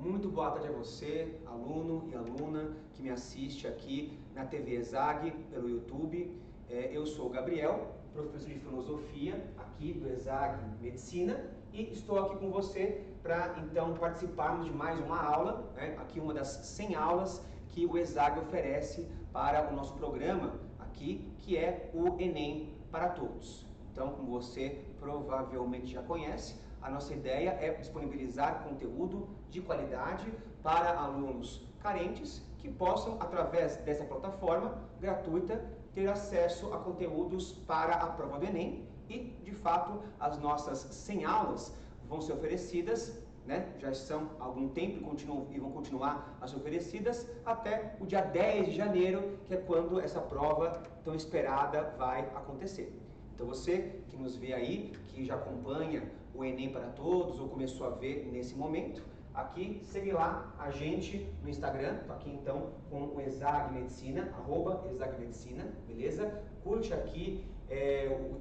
Muito boa tarde a você, aluno e aluna que me assiste aqui na TV ESAG, pelo YouTube. Eu sou o Gabriel, professor de filosofia aqui do ESAG Medicina, e estou aqui com você para então participarmos de mais uma aula, aqui uma das 100 aulas que o ESAG oferece para o nosso programa aqui, que é o Enem para Todos. Então, como você provavelmente já conhece, a nossa ideia é disponibilizar conteúdo de qualidade para alunos carentes que possam, através dessa plataforma gratuita, ter acesso a conteúdos para a prova do Enem e, de fato, as nossas 100 aulas vão ser oferecidas, já estão há algum tempo e vão continuar a ser oferecidas até o dia 10 de janeiro, que é quando essa prova tão esperada vai acontecer. Então você que nos vê aí, que já acompanha o Enem para Todos ou começou a ver nesse momento, aqui segue lá a gente no Instagram, estou aqui então com o ESAG Medicina, @ESAGMedicina, beleza? Curte aqui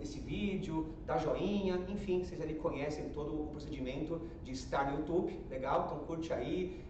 esse vídeo, dá joinha, enfim, vocês ali conhecem todo o procedimento de estar no YouTube, legal? Então curte aí,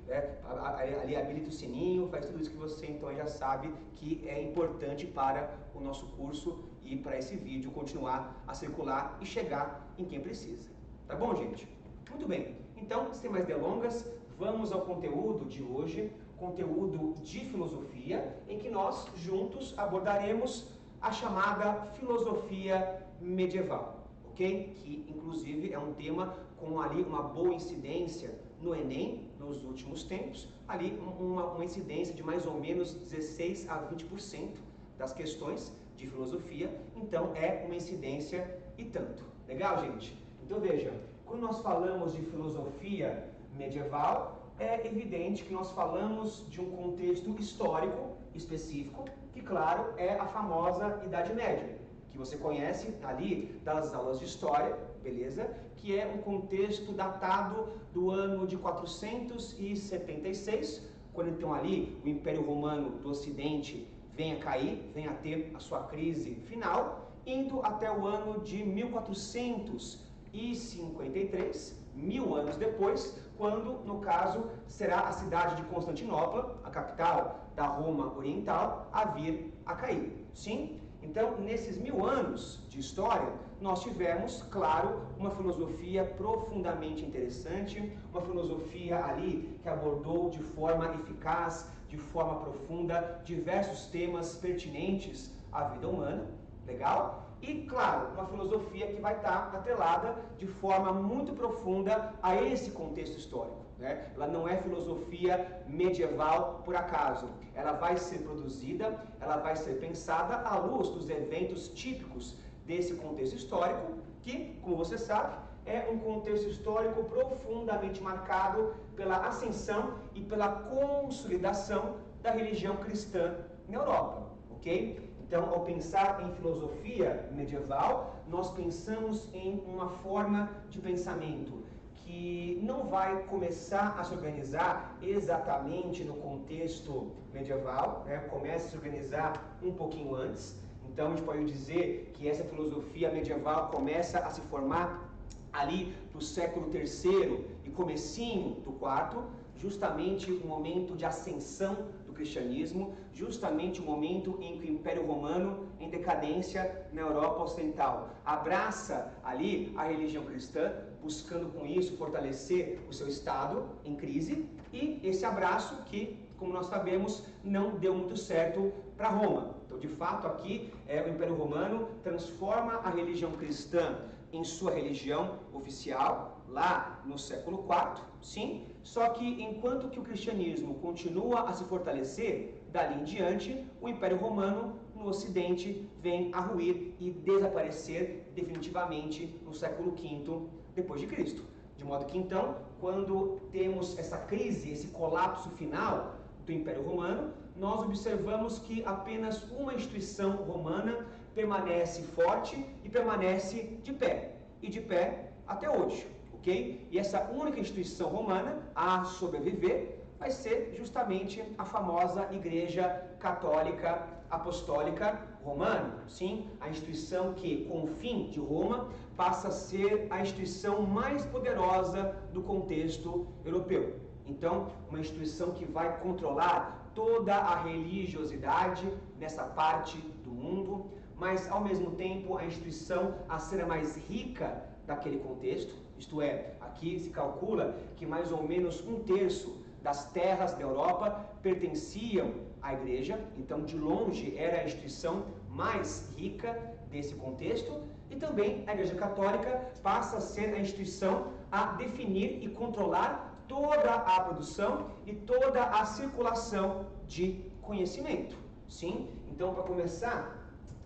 ali habilita o sininho, faz tudo isso que você então já sabe que é importante para o nosso curso e para esse vídeo continuar a circular e chegar em quem precisa. Tá bom, gente? Muito bem, então, sem mais delongas, vamos ao conteúdo de hoje, conteúdo de filosofia, em que nós juntos abordaremos a chamada filosofia medieval, ok? Que, inclusive, é um tema com ali uma boa incidência no Enem, nos últimos tempos, ali uma incidência de mais ou menos 16 a 20% das questões de filosofia, então é uma incidência e tanto. Legal, gente? Então veja, quando nós falamos de filosofia medieval, é evidente que nós falamos de um contexto histórico específico, que claro, é a famosa Idade Média, que você conhece ali das aulas de história, beleza? Que é um contexto datado do ano de 476, quando então ali o Império Romano do Ocidente vem a cair, vem a ter a sua crise final, indo até o ano de 1453, 1000 anos depois, quando, no caso, será a cidade de Constantinopla, a capital da Roma Oriental, a vir a cair. Sim? Então, nesses 1000 anos de história, nós tivemos, claro, uma filosofia profundamente interessante, uma filosofia ali que abordou de forma eficaz, de forma profunda, diversos temas pertinentes à vida humana, legal? E, claro, uma filosofia que vai estar atrelada de forma muito profunda a esse contexto histórico. Ela não é filosofia medieval por acaso. Ela vai ser produzida, ela vai ser pensada à luz dos eventos típicos desse contexto histórico, que, como você sabe, é um contexto histórico profundamente marcado pela ascensão e pela consolidação da religião cristã na Europa, ok? Então, ao pensar em filosofia medieval, nós pensamos em uma forma de pensamento que não vai começar a se organizar exatamente no contexto medieval, começa a se organizar um pouquinho antes. Então, a gente pode dizer que essa filosofia medieval começa a se formar ali do século III e comecinho do IV, justamente o momento de ascensão do cristianismo, justamente o momento em que o Império Romano, em decadência na Europa Ocidental, abraça ali a religião cristã, buscando com isso fortalecer o seu Estado em crise, e esse abraço que, como nós sabemos, não deu muito certo para Roma. Então, de fato, aqui o Império Romano transforma a religião cristã em sua religião oficial, lá no século IV, sim, só que enquanto que o cristianismo continua a se fortalecer, dali em diante, o Império Romano no Ocidente vem a ruir e desaparecer definitivamente no século V depois de Cristo. De modo que então, quando temos essa crise, esse colapso final do Império Romano, nós observamos que apenas uma instituição romana permanece forte e permanece de pé, e de pé até hoje, ok? E essa única instituição romana a sobreviver vai ser justamente a famosa Igreja Católica Apostólica Romana, sim, a instituição que, com o fim de Roma, passa a ser a instituição mais poderosa do contexto europeu. Então, uma instituição que vai controlar toda a religiosidade nessa parte do mundo, mas ao mesmo tempo a instituição a ser a mais rica daquele contexto, isto é, aqui se calcula que mais ou menos 1/3 das terras da Europa pertenciam à igreja, então de longe era a instituição mais rica desse contexto, e também a Igreja Católica passa a ser a instituição a definir e controlar toda a produção e toda a circulação de conhecimento. Sim? Então, para começar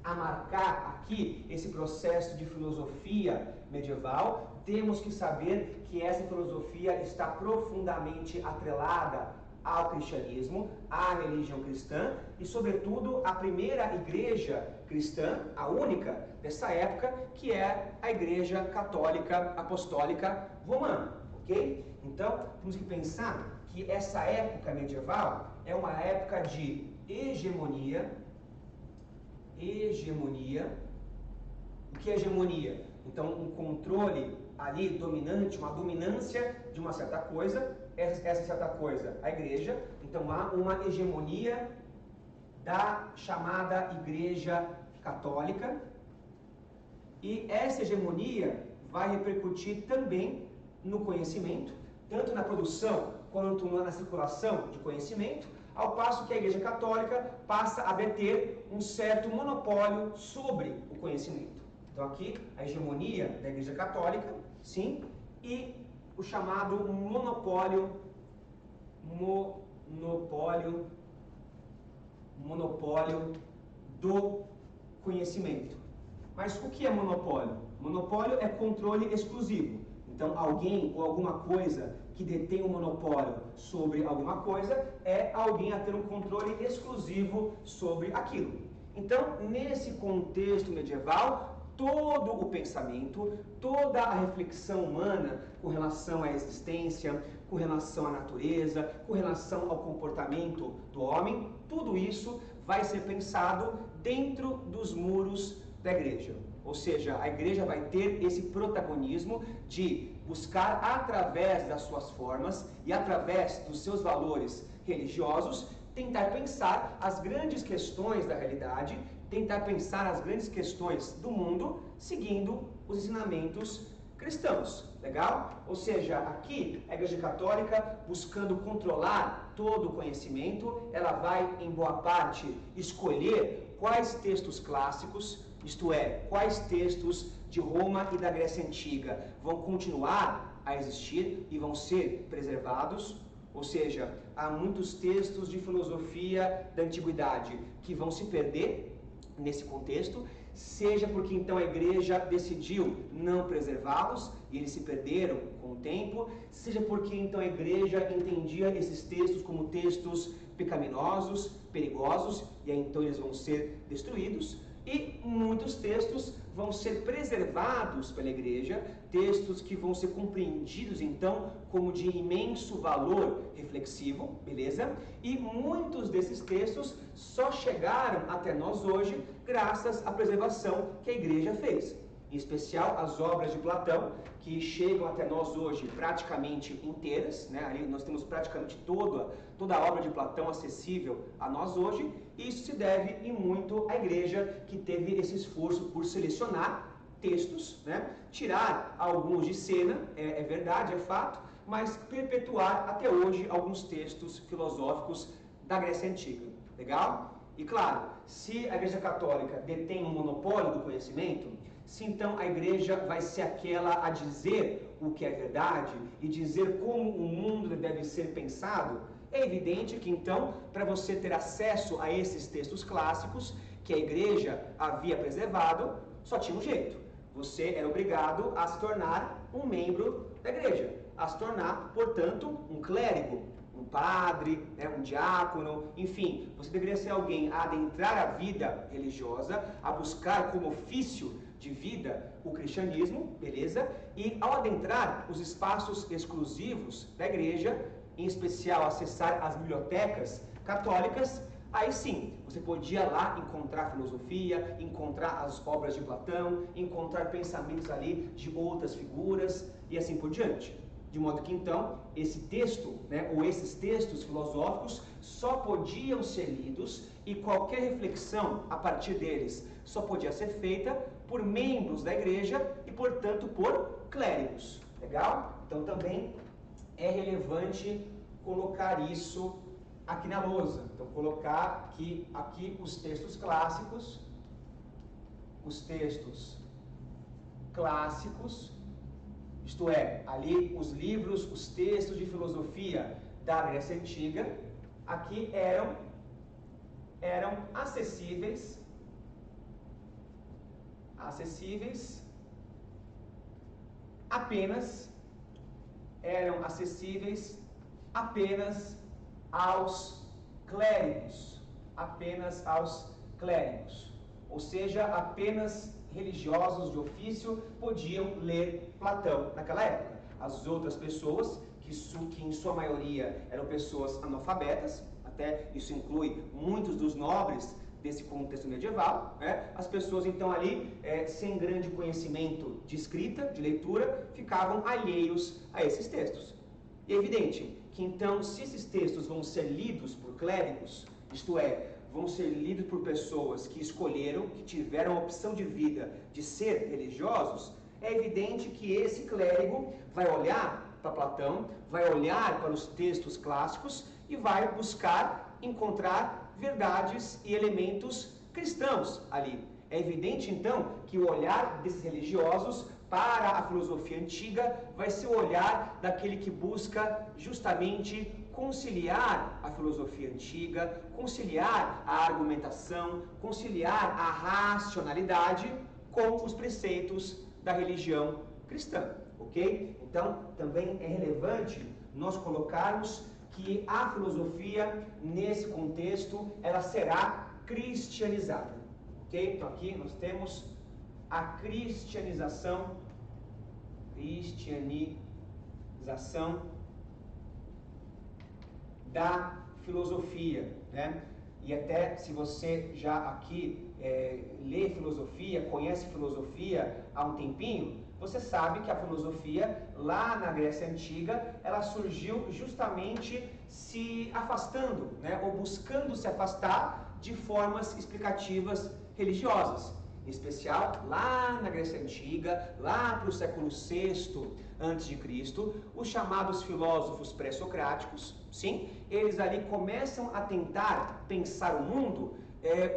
a marcar aqui esse processo de filosofia medieval, temos que saber que essa filosofia está profundamente atrelada ao cristianismo, à religião cristã e, sobretudo, à primeira igreja cristã, a única dessa época, que é a Igreja Católica Apostólica Romana, ok? Então, temos que pensar que essa época medieval é uma época de hegemonia. O que é hegemonia? Então, um controle ali dominante, uma dominância de uma certa coisa, essa certa coisa, a igreja. Então, há uma hegemonia da chamada Igreja Católica, e essa hegemonia vai repercutir também no conhecimento, tanto na produção quanto na circulação de conhecimento, ao passo que a Igreja Católica passa a deter um certo monopólio sobre o conhecimento. Então aqui a hegemonia da Igreja Católica, sim, e o chamado monopólio do conhecimento. Mas o que é monopólio? Monopólio é controle exclusivo. Então alguém ou alguma coisa que detém um monopólio sobre alguma coisa é alguém a ter um controle exclusivo sobre aquilo. Então, nesse contexto medieval, todo o pensamento, toda a reflexão humana com relação à existência, com relação à natureza, com relação ao comportamento do homem, tudo isso vai ser pensado dentro dos muros da igreja. Ou seja, a igreja vai ter esse protagonismo de buscar, através das suas formas e através dos seus valores religiosos, tentar pensar as grandes questões da realidade, tentar pensar as grandes questões do mundo, seguindo os ensinamentos cristãos. Legal? Ou seja, aqui a Igreja Católica, buscando controlar todo o conhecimento, ela vai, em boa parte, escolher quais textos clássicos, isto é, quais textos de Roma e da Grécia Antiga vão continuar a existir e vão ser preservados. Ou seja, há muitos textos de filosofia da antiguidade que vão se perder nesse contexto, seja porque então a igreja decidiu não preservá-los e eles se perderam com o tempo, seja porque então a igreja entendia esses textos como textos pecaminosos, perigosos, e aí então eles vão ser destruídos. E muitos textos vão ser preservados pela igreja, textos que vão ser compreendidos então como de imenso valor reflexivo, beleza? E muitos desses textos só chegaram até nós hoje graças à preservação que a igreja fez. Em especial as obras de Platão, que chegam até nós hoje praticamente inteiras, né? Ali nós temos praticamente toda a obra de Platão acessível a nós hoje, e isso se deve em muito à igreja, que teve esse esforço por selecionar textos, né? Tirar alguns de cena, é verdade, é fato, mas perpetuar até hoje alguns textos filosóficos da Grécia Antiga. Legal? E claro, se a Igreja Católica detém um monopólio do conhecimento, se então a igreja vai ser aquela a dizer o que é verdade e dizer como o mundo deve ser pensado, é evidente que então, para você ter acesso a esses textos clássicos que a igreja havia preservado, só tinha um jeito. Você era obrigado a se tornar um membro da igreja, a se tornar, portanto, um clérigo, um padre, né, um diácono, enfim, você deveria ser alguém a adentrar a vida religiosa, a buscar como ofício de vida o cristianismo, beleza? E ao adentrar os espaços exclusivos da igreja, em especial acessar as bibliotecas católicas, aí sim, você podia lá encontrar filosofia, encontrar as obras de Platão, encontrar pensamentos ali de outras figuras e assim por diante. de modo que então esse texto, né, ou esses textos filosóficos só podiam ser lidos e qualquer reflexão a partir deles só podia ser feita por membros da igreja e, portanto, por clérigos. Legal? Então também é relevante colocar isso aqui na lousa. Então colocar aqui os textos clássicos, isto é, ali os livros, os textos de filosofia da Grécia Antiga, aqui eram acessíveis apenas aos clérigos, ou seja, apenas religiosos de ofício podiam ler Platão naquela época. As outras pessoas, que em sua maioria eram pessoas analfabetas, até isso inclui muitos dos nobres desse contexto medieval, né? As pessoas então ali, sem grande conhecimento de escrita, de leitura, ficavam alheios a esses textos. E é evidente que então, se esses textos vão ser lidos por clérigos, isto é, vão ser lidos por pessoas que escolheram, que tiveram a opção de vida de ser religiosos, é evidente que esse clérigo vai olhar para Platão, vai olhar para os textos clássicos e vai buscar encontrar verdades e elementos cristãos ali. É evidente, então, que o olhar desses religiosos para a filosofia antiga vai ser o olhar daquele que busca justamente conciliar a filosofia antiga, conciliar a argumentação, conciliar a racionalidade com os preceitos da religião cristã, ok? Então, também é relevante nós colocarmos que a filosofia, nesse contexto, ela será cristianizada, ok? Então, aqui nós temos a cristianização da filosofia, né? E até se você já aqui lê filosofia, conhece filosofia há um tempinho, você sabe que a filosofia lá na Grécia Antiga, ela surgiu justamente se afastando, né? Ou buscando se afastar de formas explicativas religiosas. Em especial, lá na Grécia Antiga, lá para o século VI a.C., os chamados filósofos pré-socráticos, sim, eles ali começam a tentar pensar o mundo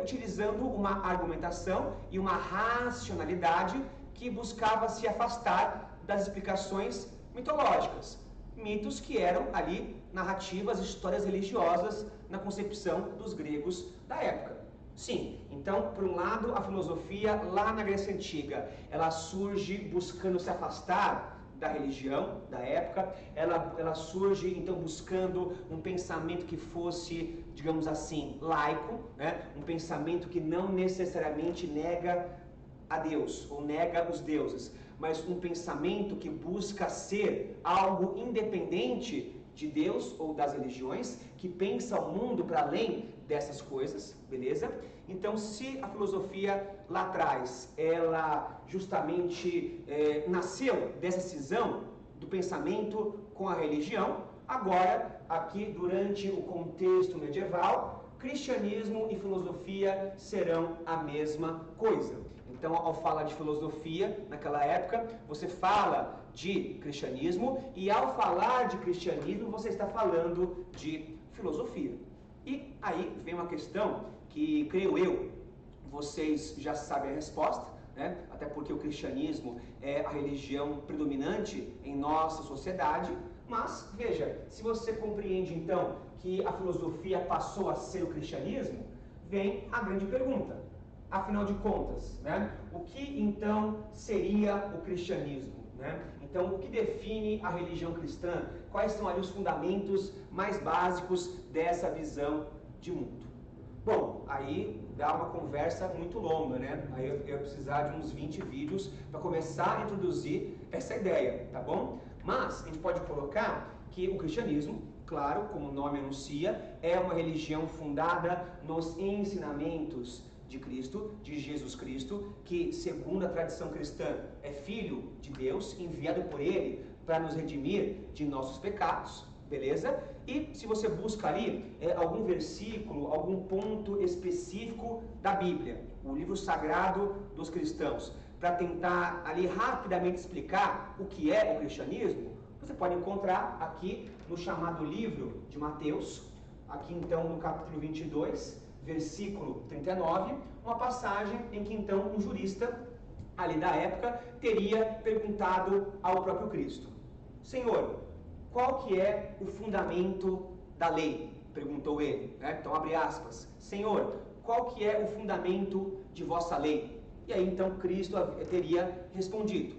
utilizando uma argumentação e uma racionalidade que buscava se afastar das explicações mitológicas. Mitos que eram ali narrativas, histórias religiosas na concepção dos gregos da época. Sim, então, por um lado, a filosofia lá na Grécia Antiga, ela surge buscando se afastar da religião da época, ela surge então buscando um pensamento que fosse, digamos assim, laico, né? Um pensamento que não necessariamente nega a Deus ou nega os deuses, mas um pensamento que busca ser algo independente de Deus ou das religiões, que pensa o mundo para além dessas coisas, beleza? Então, se a filosofia lá atrás, ela justamente nasceu dessa cisão do pensamento com a religião, agora, aqui durante o contexto medieval, cristianismo e filosofia serão a mesma coisa. Então, ao falar de filosofia, naquela época, você fala de cristianismo, e ao falar de cristianismo, você está falando de filosofia. E aí vem uma questão que, creio eu, vocês já sabem a resposta, né? Até porque o cristianismo é a religião predominante em nossa sociedade, mas, veja, se você compreende, então, que a filosofia passou a ser o cristianismo, vem a grande pergunta. Afinal de contas, né? O que então seria o cristianismo, né? Então, o que define a religião cristã? Quais são ali os fundamentos mais básicos dessa visão de mundo? Bom, aí dá uma conversa muito longa, né? Aí eu ia precisar de uns 20 vídeos para começar a introduzir essa ideia, tá bom? Mas a gente pode colocar que o cristianismo, claro, como o nome anuncia, é uma religião fundada nos ensinamentos de Cristo, de Jesus Cristo, que, segundo a tradição cristã, é filho de Deus, enviado por Ele para nos redimir de nossos pecados, beleza? E se você busca ali algum versículo, algum ponto específico da Bíblia, o livro sagrado dos cristãos, para tentar ali rapidamente explicar o que é o cristianismo, você pode encontrar aqui no chamado livro de Mateus, aqui então no capítulo 22, versículo 39, uma passagem em que então um jurista ali da época teria perguntado ao próprio Cristo: Senhor, qual que é o fundamento da lei? Perguntou ele, né? Então abre aspas, Senhor, qual que é o fundamento de vossa lei? E aí então Cristo teria respondido: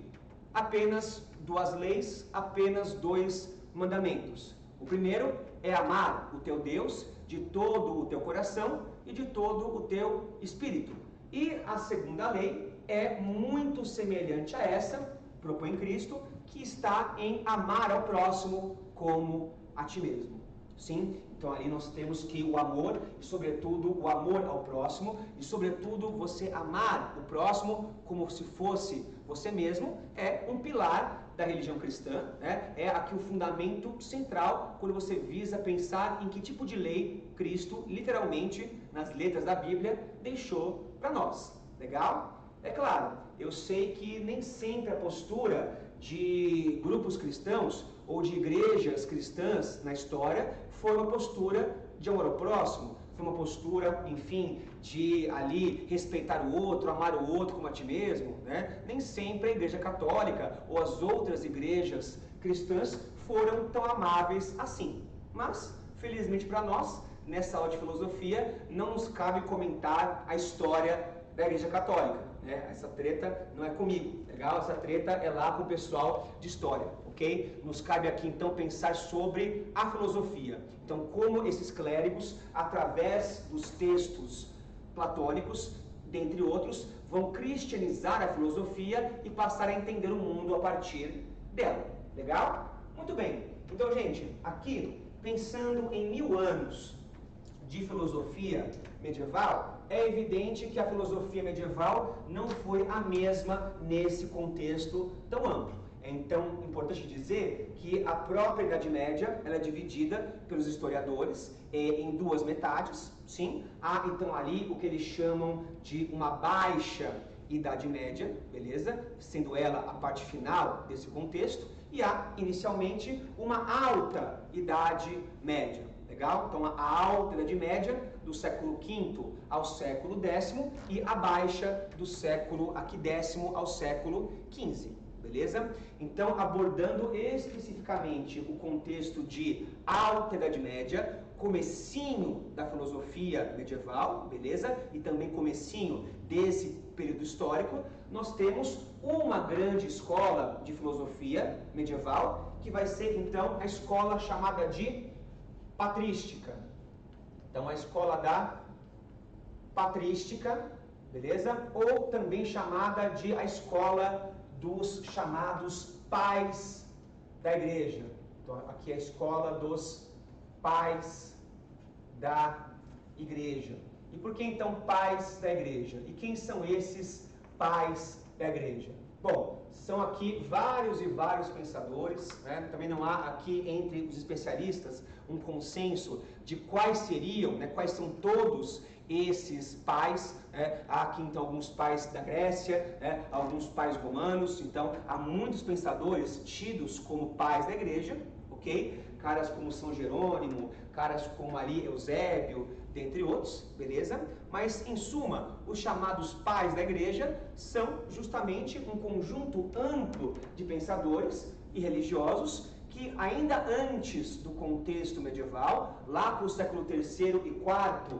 apenas 2 leis, apenas 2 mandamentos. O primeiro é amar o teu Deus de todo o teu coração e de todo o teu espírito. E a segunda lei é muito semelhante a essa, propõe Cristo, que está em amar ao próximo como a ti mesmo. Sim? Então ali nós temos que o amor, e sobretudo o amor ao próximo, e sobretudo você amar o próximo como se fosse você mesmo, é um pilar da religião cristã, né? É aqui o fundamento central quando você visa pensar em que tipo de lei Cristo, literalmente, nas letras da Bíblia, deixou para nós. Legal? É claro, eu sei que nem sempre a postura de grupos cristãos ou de igrejas cristãs na história foi uma postura de amor ao próximo, foi uma postura, enfim, de ali respeitar o outro, amar o outro como a ti mesmo, né? Nem sempre a Igreja Católica ou as outras igrejas cristãs foram tão amáveis assim. Mas, felizmente para nós, nessa aula de filosofia, não nos cabe comentar a história da Igreja Católica, né? Essa treta não é comigo, legal? Essa treta é lá com o pessoal de história, ok? Nos cabe aqui então pensar sobre a filosofia. Então, como esses clérigos, através dos textos platônicos, dentre outros, vão cristianizar a filosofia e passar a entender o mundo a partir dela, legal? Muito bem. Então, gente, aqui, pensando em 1000 anos de filosofia medieval, é evidente que a filosofia medieval não foi a mesma nesse contexto tão amplo. É então importante dizer que a própria Idade Média ela é dividida pelos historiadores em 2 metades, sim. Há então ali o que eles chamam de uma baixa Idade Média, beleza? Sendo ela a parte final desse contexto, e há inicialmente uma alta Idade Média. Legal? Então, a alta Idade Média, do século V ao século X, e a baixa do século X ao século XV. Beleza? Então, abordando especificamente o contexto de alta Idade Média, comecinho da filosofia medieval, beleza? E também comecinho desse período histórico, nós temos uma grande escola de filosofia medieval, que vai ser, então, a escola chamada de patrística. Então, a escola da patrística, beleza? Ou também chamada de a escola dos chamados pais da igreja. Então, aqui é a escola dos pais da igreja. E por que então pais da igreja? E quem são esses pais da igreja? Bom, são aqui vários e vários pensadores, né? Também não há aqui entre os especialistas um consenso de quais seriam, né, quais são todos esses pais. Há aqui então alguns pais da Grécia, alguns pais romanos. Então há muitos pensadores tidos como pais da igreja, ok? Caras como São Jerônimo, caras como ali Eusébio, dentre outros, beleza? Mas em suma, os chamados pais da igreja são justamente um conjunto amplo de pensadores e religiosos que ainda antes do contexto medieval, lá para o século III e IV,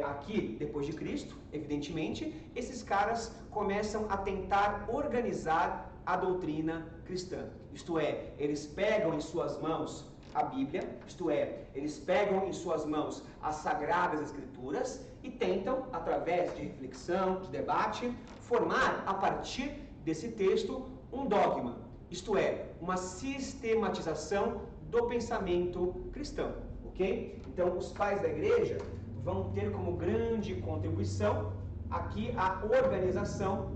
aqui depois de Cristo, evidentemente, esses caras começam a tentar organizar a doutrina cristã. Isto é, eles pegam em suas mãos a Bíblia, isto é, eles pegam em suas mãos as Sagradas Escrituras e tentam, através de reflexão, de debate, formar a partir desse texto um dogma, isto é, uma sistematização do pensamento cristão, ok? Então, os pais da igreja vão ter como grande contribuição aqui a organização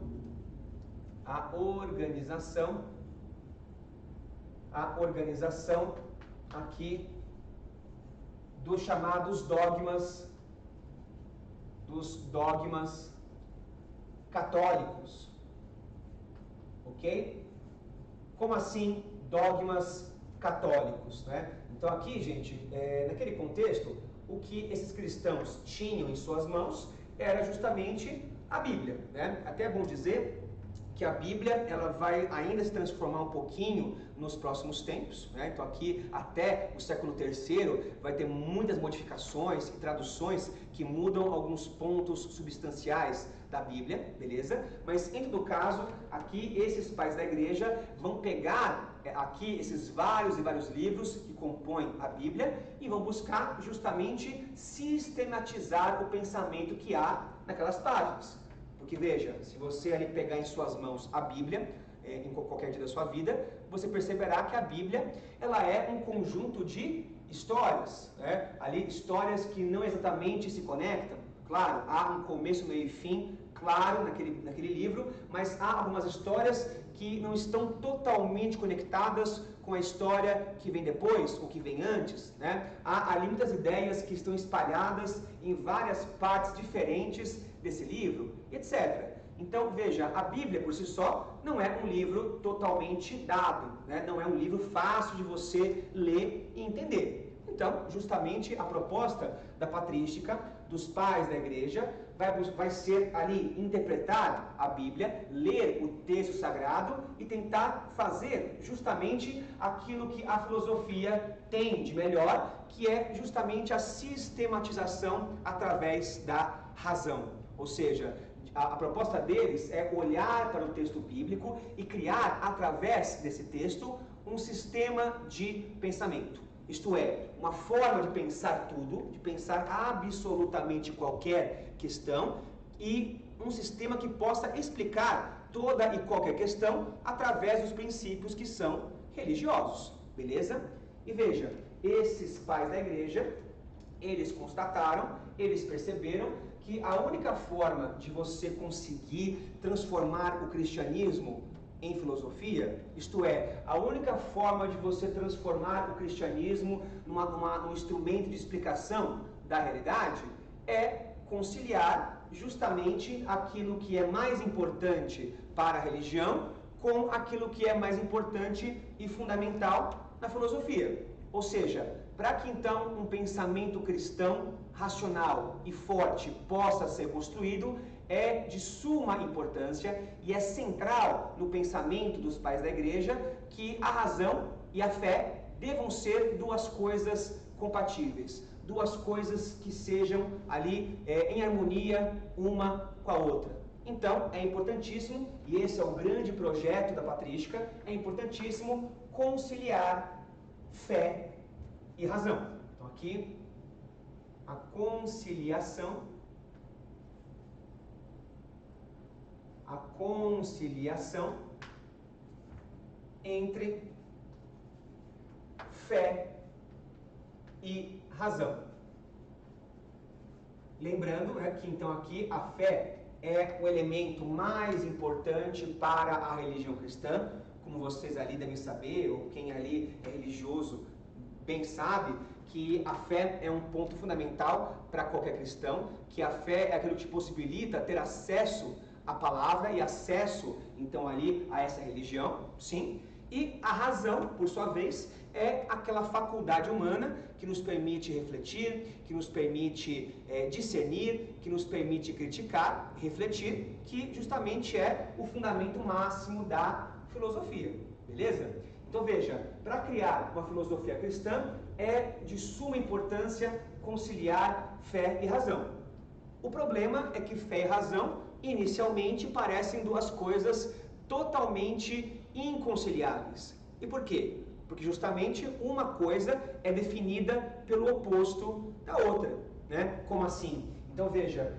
a organização aqui dos chamados dogmas católicos. Ok? Como assim dogmas católicos, né? Então aqui, gente, naquele contexto, o que esses cristãos tinham em suas mãos era justamente a Bíblia, né? Até é bom dizer que a Bíblia ela vai ainda se transformar um pouquinho nos próximos tempos, né? Então aqui até o século III vai ter muitas modificações e traduções que mudam alguns pontos substanciais da Bíblia, beleza? Mas em todo caso, aqui esses pais da igreja vão pegar aqui esses vários e vários livros que compõem a Bíblia e vão buscar justamente sistematizar o pensamento que há naquelas páginas. Porque veja, se você ali pegar em suas mãos a Bíblia, em qualquer dia da sua vida, você perceberá que a Bíblia ela é um conjunto de histórias, né? Ali histórias que não exatamente se conectam. Claro, há um começo, meio e fim, claro, naquele livro, mas há algumas histórias que não estão totalmente conectadas com a história que vem depois ou que vem antes, né? Há ali muitas ideias que estão espalhadas em várias partes diferentes desse livro, etc. Então, veja, a Bíblia por si só não é um livro totalmente dado, né? Não é um livro fácil de você ler e entender. Então, justamente a proposta da patrística, dos pais da igreja, vai ser ali interpretar a Bíblia, ler o texto sagrado e tentar fazer justamente aquilo que a filosofia tem de melhor, que é justamente a sistematização através da razão. Ou seja, a proposta deles é olhar para o texto bíblico e criar, através desse texto, um sistema de pensamento. Isto é, uma forma de pensar tudo, de pensar absolutamente qualquer questão e um sistema que possa explicar toda e qualquer questão através dos princípios que são religiosos, beleza? E veja, esses pais da igreja, eles constataram, eles perceberam que a única forma de você conseguir transformar o cristianismo em filosofia, isto é, a única forma de você transformar o cristianismo num instrumento de explicação da realidade é conciliar justamente aquilo que é mais importante para a religião com aquilo que é mais importante e fundamental na filosofia. Ou seja, para que então um pensamento cristão racional e forte possa ser construído, é de suma importância e é central no pensamento dos pais da igreja que a razão e a fé devam ser duas coisas compatíveis, duas coisas que sejam ali em harmonia uma com a outra. Então, é importantíssimo, e esse é o grande projeto da patrística, é importantíssimo conciliar fé e razão. Então, aqui, a conciliação entre fé e razão. Lembrando, né, que então aqui a fé é o elemento mais importante para a religião cristã, como vocês ali devem saber, ou quem ali é religioso bem sabe, que a fé é um ponto fundamental para qualquer cristão, que a fé é aquilo que te possibilita ter acesso à palavra e acesso, então, ali a essa religião, sim. E a razão, por sua vez, é aquela faculdade humana que nos permite refletir, que nos permite discernir, que nos permite criticar, refletir, que justamente é o fundamento máximo da filosofia, beleza? Então veja, para criar uma filosofia cristã é de suma importância conciliar fé e razão. O problema é que fé e razão inicialmente parecem duas coisas totalmente inconciliáveis. E por quê? Porque justamente uma coisa é definida pelo oposto da outra, né? Como assim? Então veja,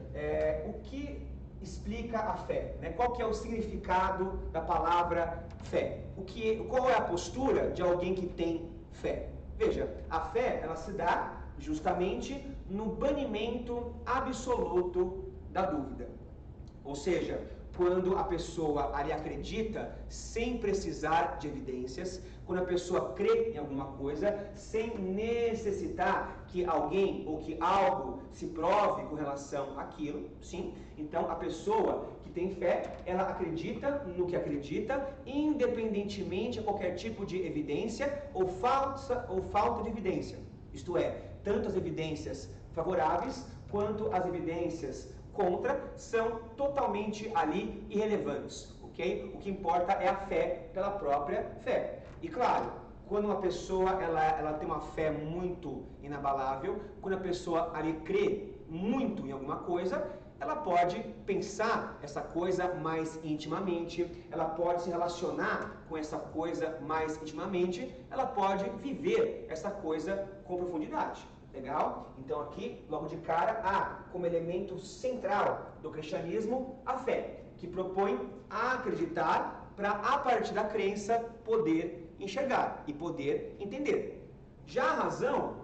o que explica a fé, né? Qual que é o significado da palavra fé? Qual é a postura de alguém que tem fé? Veja, a fé ela se dá justamente no banimento absoluto da dúvida. Ou seja, quando a pessoa ali acredita sem precisar de evidências, quando a pessoa crê em alguma coisa sem necessitar que alguém ou que algo se prove com relação àquilo, sim? Então, a pessoa que tem fé, ela acredita no que acredita, independentemente de qualquer tipo de evidência ou falta de evidência. Isto é, tanto as evidências favoráveis quanto as evidências contra são totalmente ali irrelevantes, ok? O que importa é a fé pela própria fé. E claro, quando uma pessoa ela tem uma fé muito inabalável, quando a pessoa ali crê muito em alguma coisa, ela pode pensar essa coisa mais intimamente, ela pode se relacionar com essa coisa mais intimamente, ela pode viver essa coisa com profundidade. Legal? Então aqui, logo de cara, há como elemento central do cristianismo a fé, que propõe acreditar para, a partir da crença, poder enxergar e poder entender. Já a razão,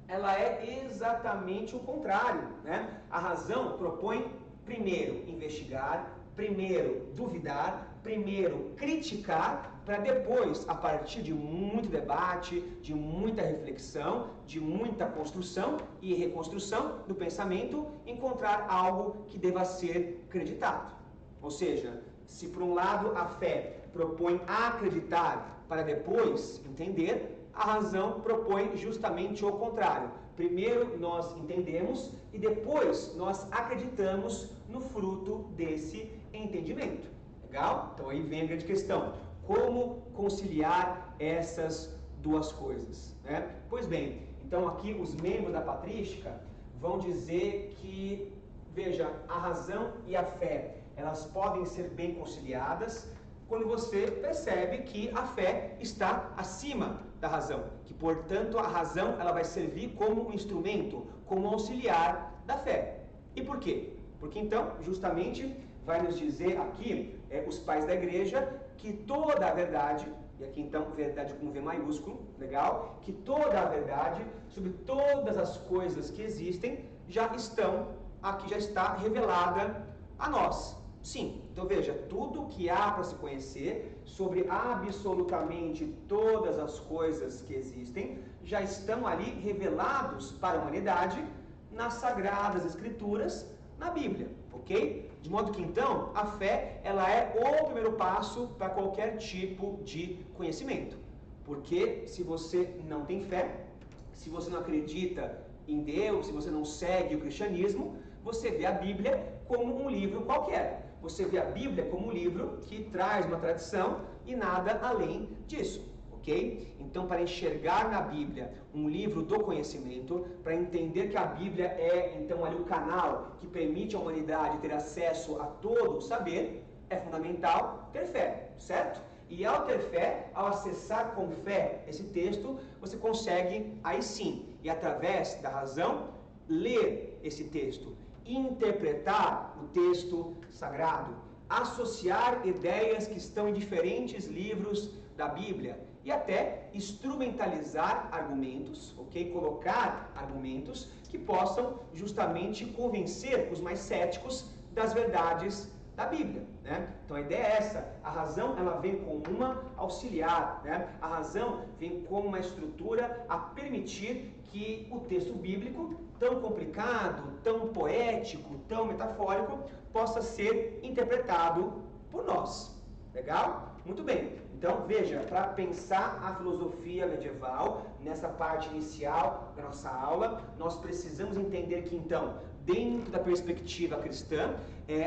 ela é exatamente o contrário, né? A razão propõe primeiro investigar, primeiro duvidar, primeiro criticar, para depois, a partir de muito debate, de muita reflexão, de muita construção e reconstrução do pensamento, encontrar algo que deva ser acreditado. Ou seja, se por um lado a fé propõe acreditar para depois entender, a razão propõe justamente o contrário. Primeiro nós entendemos e depois nós acreditamos no fruto desse entendimento. Legal? Então aí vem a grande questão. Como conciliar essas duas coisas, né? Pois bem, então aqui os membros da patrística vão dizer que, veja, a razão e a fé, elas podem ser bem conciliadas quando você percebe que a fé está acima da razão, que, portanto, a razão ela vai servir como um instrumento, como auxiliar da fé. E por quê? Porque, então, justamente, vai nos dizer aqui, os pais da igreja, que toda a verdade, e aqui, então, verdade com V maiúsculo, legal? Que toda a verdade sobre todas as coisas que existem já estão, aqui já está revelada a nós. Sim, então veja, tudo que há para se conhecer sobre absolutamente todas as coisas que existem já estão ali revelados para a humanidade nas Sagradas Escrituras, na Bíblia, ok? De modo que então a fé ela é o primeiro passo para qualquer tipo de conhecimento, porque se você não tem fé, se você não acredita em Deus, se você não segue o cristianismo, você vê a Bíblia como um livro qualquer. Você vê a Bíblia como um livro que traz uma tradição e nada além disso, ok? Então, para enxergar na Bíblia um livro do conhecimento, para entender que a Bíblia é, então, ali o canal que permite à humanidade ter acesso a todo o saber, é fundamental ter fé, certo? E ao ter fé, ao acessar com fé esse texto, você consegue, aí sim, e através da razão, ler esse texto, interpretar o texto sagrado, associar ideias que estão em diferentes livros da Bíblia e até instrumentalizar argumentos, ok? Colocar argumentos que possam justamente convencer os mais céticos das verdades da Bíblia, né? Então a ideia é essa, a razão ela vem como uma auxiliar, né? A razão vem como uma estrutura a permitir que o texto bíblico, tão complicado, tão poético, tão metafórico, possa ser interpretado por nós. Legal? Muito bem. Então, veja, para pensar a filosofia medieval, nessa parte inicial da nossa aula, nós precisamos entender que, então, dentro da perspectiva cristã,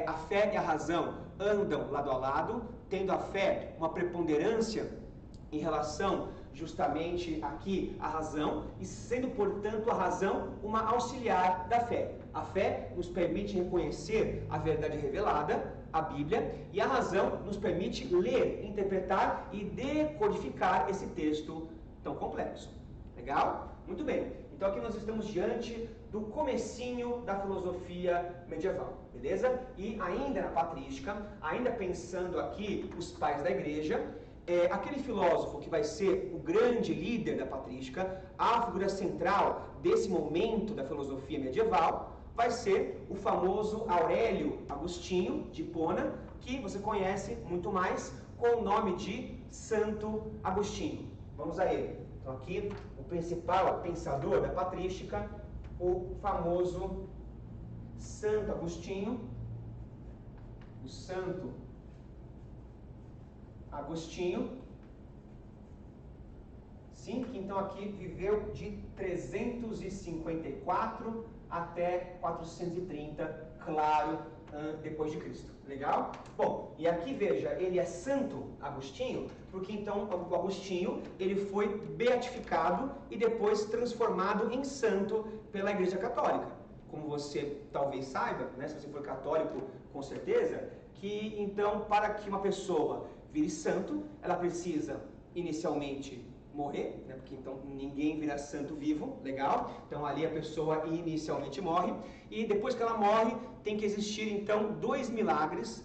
a fé e a razão andam lado a lado, tendo a fé uma preponderância em relação justamente aqui a razão, e sendo, portanto, a razão uma auxiliar da fé. A fé nos permite reconhecer a verdade revelada, a Bíblia, e a razão nos permite ler, interpretar e decodificar esse texto tão complexo. Legal? Muito bem. Então aqui nós estamos diante do comecinho da filosofia medieval, beleza? E ainda na patrística, ainda pensando aqui os pais da igreja, aquele filósofo que vai ser o grande líder da patrística, a figura central desse momento da filosofia medieval, vai ser o famoso Aurélio Agostinho de Hipona, que você conhece muito mais com o nome de Santo Agostinho. Vamos a ele. Então aqui, o principal pensador da patrística, o famoso Santo Agostinho, o Santo Agostinho, sim, que então aqui viveu de 354 até 430, claro, depois de Cristo. Legal? Bom, e aqui veja, ele é Santo Agostinho, porque então o Agostinho, ele foi beatificado e depois transformado em santo pela Igreja Católica. Como você talvez saiba, né, se você for católico, com certeza, que então para que uma pessoa vire santo, ela precisa inicialmente morrer, né, porque então ninguém vira santo vivo, legal? Então ali a pessoa inicialmente morre, e depois que ela morre, tem que existir então dois milagres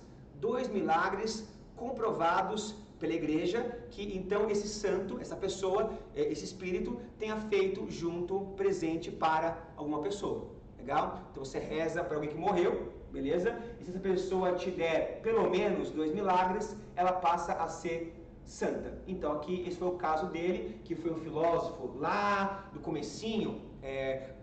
comprovados pela igreja, que então esse santo, essa pessoa, esse espírito tenha feito junto, presente para alguma pessoa, legal? Então você reza para alguém que morreu, beleza? E se essa pessoa te der pelo menos 2 milagres, ela passa a ser santa. Então aqui esse foi o caso dele, que foi um filósofo lá do comecinho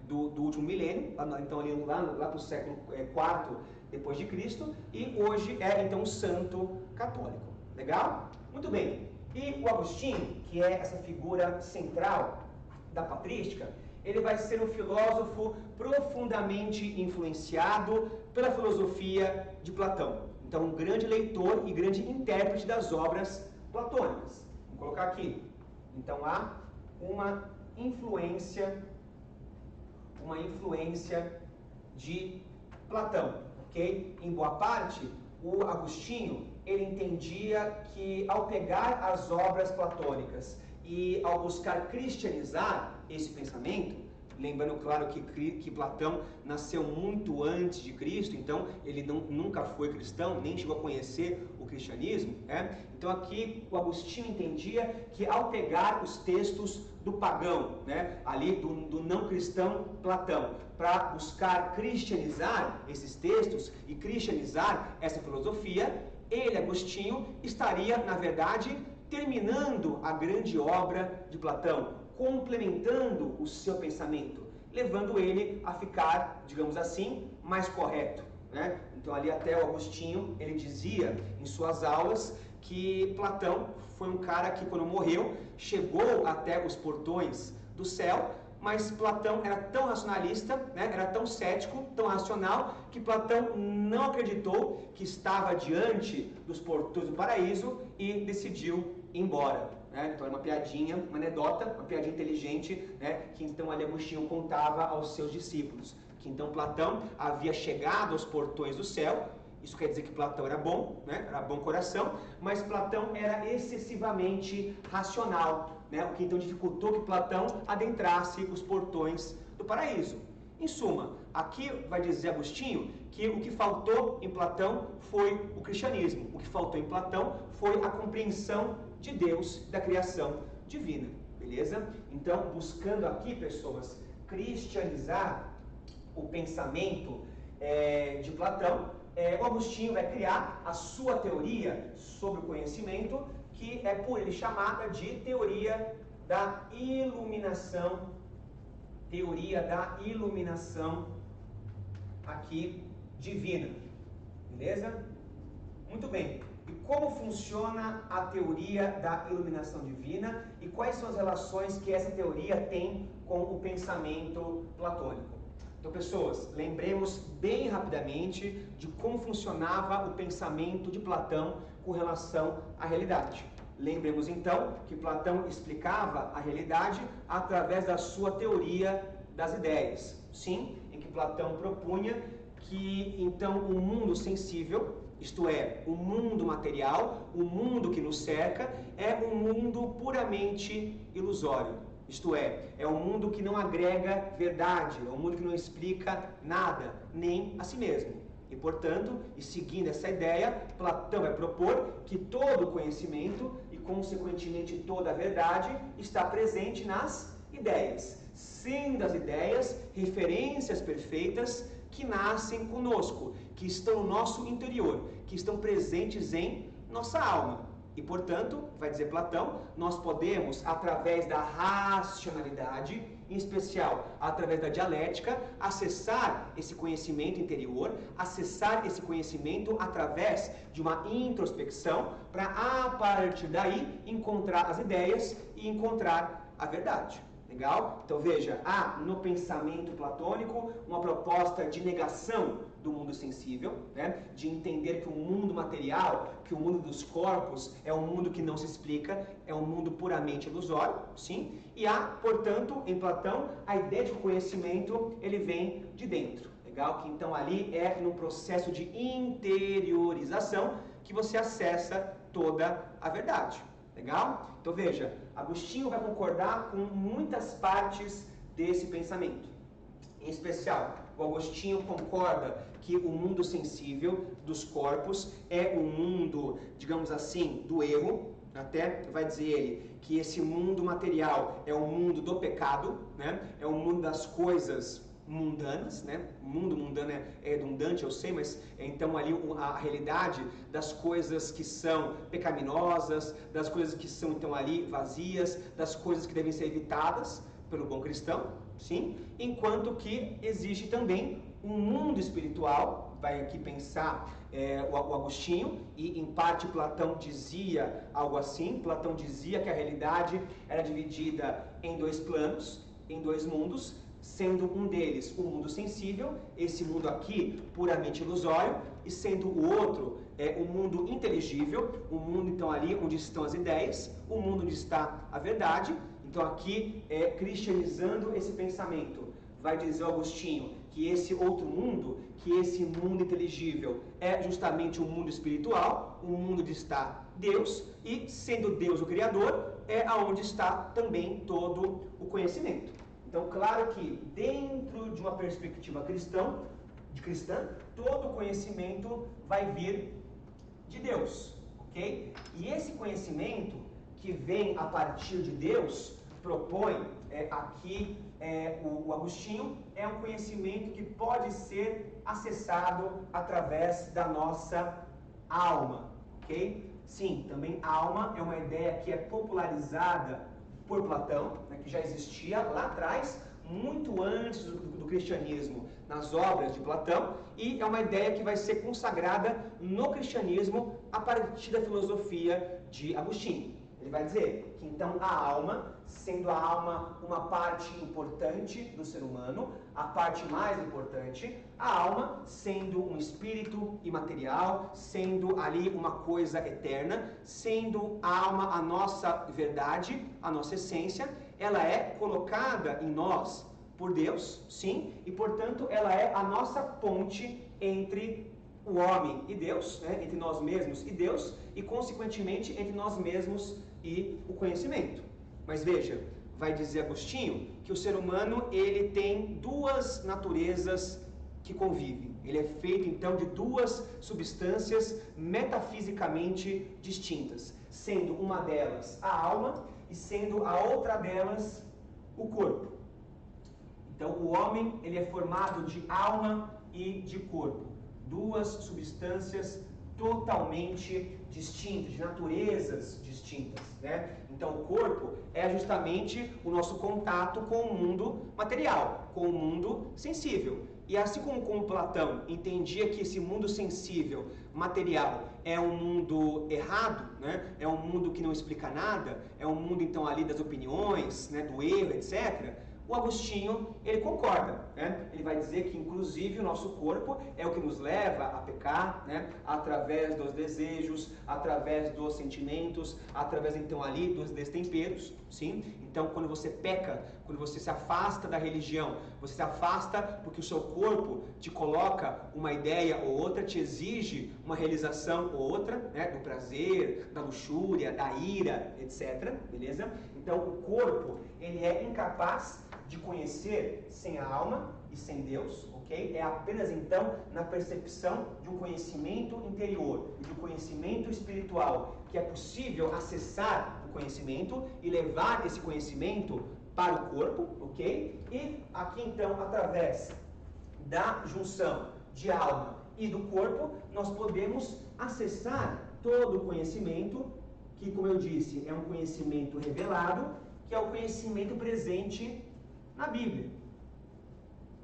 do último milênio, então ali lá para o século IV depois de Cristo, e hoje é então um santo católico. Legal? Muito bem. E o Agostinho, que é essa figura central da patrística, ele vai ser um filósofo profundamente influenciado pela filosofia de Platão. Então, um grande leitor e grande intérprete das obras platônicas. Vamos colocar aqui. Então, há uma influência de Platão, ok? Em boa parte, o Agostinho, ele entendia que ao pegar as obras platônicas e ao buscar cristianizar esse pensamento, lembrando, claro, que Platão nasceu muito antes de Cristo, então ele nunca foi cristão, nem chegou a conhecer o cristianismo, né? Então aqui o Agostinho entendia que ao pegar os textos do pagão, né, ali do não cristão Platão, para buscar cristianizar esses textos e cristianizar essa filosofia, ele, Agostinho, estaria, na verdade, terminando a grande obra de Platão, complementando o seu pensamento, levando ele a ficar, digamos assim, mais correto, né? Então ali até o Agostinho, ele dizia em suas aulas que Platão foi um cara que quando morreu, chegou até os portões do céu, mas Platão era tão racionalista, né, era tão cético, tão racional, que Platão não acreditou que estava diante dos portões do paraíso e decidiu ir embora. Então é uma piadinha, uma anedota, uma piadinha inteligente, né, que então ali Agostinho contava aos seus discípulos, que então Platão havia chegado aos portões do céu. Isso quer dizer que Platão era bom, né, era bom coração, mas Platão era excessivamente racional, né, o que então dificultou que Platão adentrasse os portões do paraíso. Em suma, aqui vai dizer Agostinho que o que faltou em Platão foi o cristianismo, o que faltou em Platão foi a compreensão de Deus, da criação divina, beleza? Então, buscando aqui, pessoas, cristianizar o pensamento de Platão, o Agostinho vai criar a sua teoria sobre o conhecimento, que é por ele chamada de teoria da iluminação aqui divina, beleza? Muito bem. E como funciona a teoria da iluminação divina e quais são as relações que essa teoria tem com o pensamento platônico? Então, pessoas, lembremos bem rapidamente de como funcionava o pensamento de Platão com relação à realidade. Lembremos então que Platão explicava a realidade através da sua teoria das ideias. Sim, em que Platão propunha que então o mundo sensível, isto é, o mundo material, o mundo que nos cerca, é um mundo puramente ilusório. Isto é um mundo que não agrega verdade, é um mundo que não explica nada, nem a si mesmo. E, portanto, e seguindo essa ideia, Platão vai propor que todo o conhecimento e, consequentemente, toda a verdade está presente nas ideias, sendo as ideias referências perfeitas que nascem conosco, que estão no nosso interior, que estão presentes em nossa alma. E, portanto, vai dizer Platão, nós podemos, através da racionalidade, em especial através da dialética, acessar esse conhecimento interior, acessar esse conhecimento através de uma introspecção, para, a partir daí, encontrar as ideias e encontrar a verdade. Legal? Então veja, há no pensamento platônico uma proposta de negação do mundo sensível, né? De entender que o mundo material, que o mundo dos corpos é um mundo que não se explica, é um mundo puramente ilusório, sim? E há, portanto, em Platão, a ideia de que o conhecimento ele vem de dentro. Legal? Que então ali é num processo de interiorização que você acessa toda a verdade. Legal? Então veja, Agostinho vai concordar com muitas partes desse pensamento. Em especial, o Agostinho concorda que o mundo sensível dos corpos é o mundo, digamos assim, do erro. Até vai dizer ele que esse mundo material é o mundo do pecado, né? É o mundo das coisas mundanas, né? O mundo mundano é redundante, eu sei, mas então ali a realidade das coisas que são pecaminosas, das coisas que são então ali vazias, das coisas que devem ser evitadas pelo bom cristão, sim? Enquanto que existe também um mundo espiritual, vai aqui pensar o Agostinho, e em parte Platão dizia algo assim. Platão dizia que a realidade era dividida em dois planos, em dois mundos, sendo um deles o mundo sensível, esse mundo aqui puramente ilusório, e sendo o outro o mundo inteligível, o mundo então ali onde estão as ideias, o mundo onde está a verdade. Então aqui, cristianizando esse pensamento, vai dizer o Agostinho que esse outro mundo, que esse mundo inteligível é justamente o mundo espiritual, o mundo onde está Deus, e sendo Deus o Criador, é aonde está também todo o conhecimento. Então, claro que dentro de uma perspectiva cristã, todo conhecimento vai vir de Deus, ok? E esse conhecimento que vem a partir de Deus, propõe aqui o Agostinho, é um conhecimento que pode ser acessado através da nossa alma, ok? Sim, também alma é uma ideia que é popularizada por Platão, né, que já existia lá atrás, muito antes do cristianismo, nas obras de Platão, e é uma ideia que vai ser consagrada no cristianismo a partir da filosofia de Agostinho. Ele vai dizer que então a alma, sendo a alma uma parte importante do ser humano, a parte mais importante, a alma sendo um espírito imaterial, sendo ali uma coisa eterna, sendo a alma a nossa verdade, a nossa essência, ela é colocada em nós por Deus, sim, e portanto ela é a nossa ponte entre o homem e Deus, né, entre nós mesmos e Deus, e consequentemente entre nós mesmos e o conhecimento. Mas veja, vai dizer Agostinho que o ser humano ele tem duas naturezas que convivem. Ele é feito então de duas substâncias metafisicamente distintas, sendo uma delas a alma e sendo a outra delas o corpo. Então o homem ele é formado de alma e de corpo, duas substâncias totalmente distintas, de naturezas distintas, né? Então o corpo é justamente o nosso contato com o mundo material, com o mundo sensível. E assim como Platão entendia que esse mundo sensível, material, é um mundo errado, né? É um mundo que não explica nada, é um mundo então ali das opiniões, né? Do erro, etc., o Agostinho, ele concorda, né? Ele vai dizer que, inclusive, o nosso corpo é o que nos leva a pecar, né? Através dos desejos, através dos sentimentos, através, então, ali dos destemperos, sim? Então, quando você peca, quando você se afasta da religião, você se afasta porque o seu corpo te coloca uma ideia ou outra, te exige uma realização ou outra, né? Do prazer, da luxúria, da ira, etc., beleza? Então, o corpo, ele é incapaz de conhecer sem a alma e sem Deus, ok? É apenas então na percepção de um conhecimento interior e de um conhecimento espiritual que é possível acessar o conhecimento e levar esse conhecimento para o corpo, ok? E aqui então, através da junção de alma e do corpo, nós podemos acessar todo o conhecimento, que, como eu disse, é um conhecimento revelado, que é o conhecimento presente na Bíblia.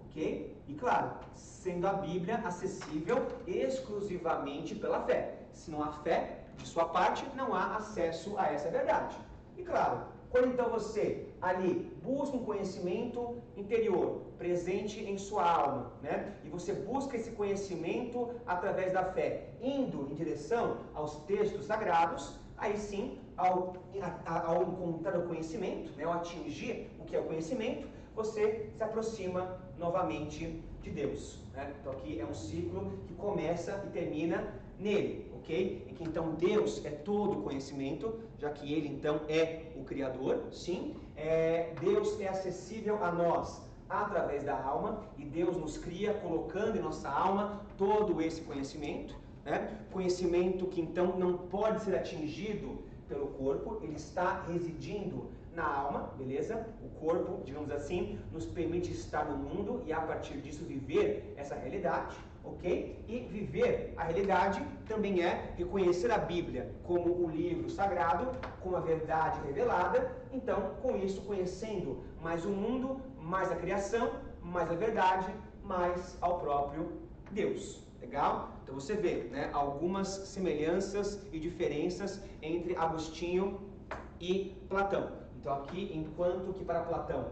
Ok? E claro, sendo a Bíblia acessível exclusivamente pela fé. Se não há fé, de sua parte, não há acesso a essa verdade. E claro, quando então você ali busca um conhecimento interior, presente em sua alma, né? E você busca esse conhecimento através da fé, indo em direção aos textos sagrados, aí sim, ao encontrar o conhecimento, né, ao atingir o que é o conhecimento, você se aproxima novamente de Deus, né? Então aqui é um ciclo que começa e termina nele, ok? Em que então Deus é todo o conhecimento, já que Ele então é o Criador, sim. Deus é acessível a nós através da alma, e Deus nos cria colocando em nossa alma todo esse conhecimento, né? Conhecimento que então não pode ser atingido pelo corpo, ele está residindo na alma, beleza? O corpo, digamos assim, nos permite estar no mundo e a partir disso viver essa realidade, ok? E viver a realidade também é reconhecer a Bíblia como o livro sagrado, como a verdade revelada. Então, com isso, conhecendo mais o mundo, mais a criação, mais a verdade, mais ao próprio Deus. Legal? Então você vê, né, algumas semelhanças e diferenças entre Agostinho e Platão. Então aqui, enquanto que para Platão,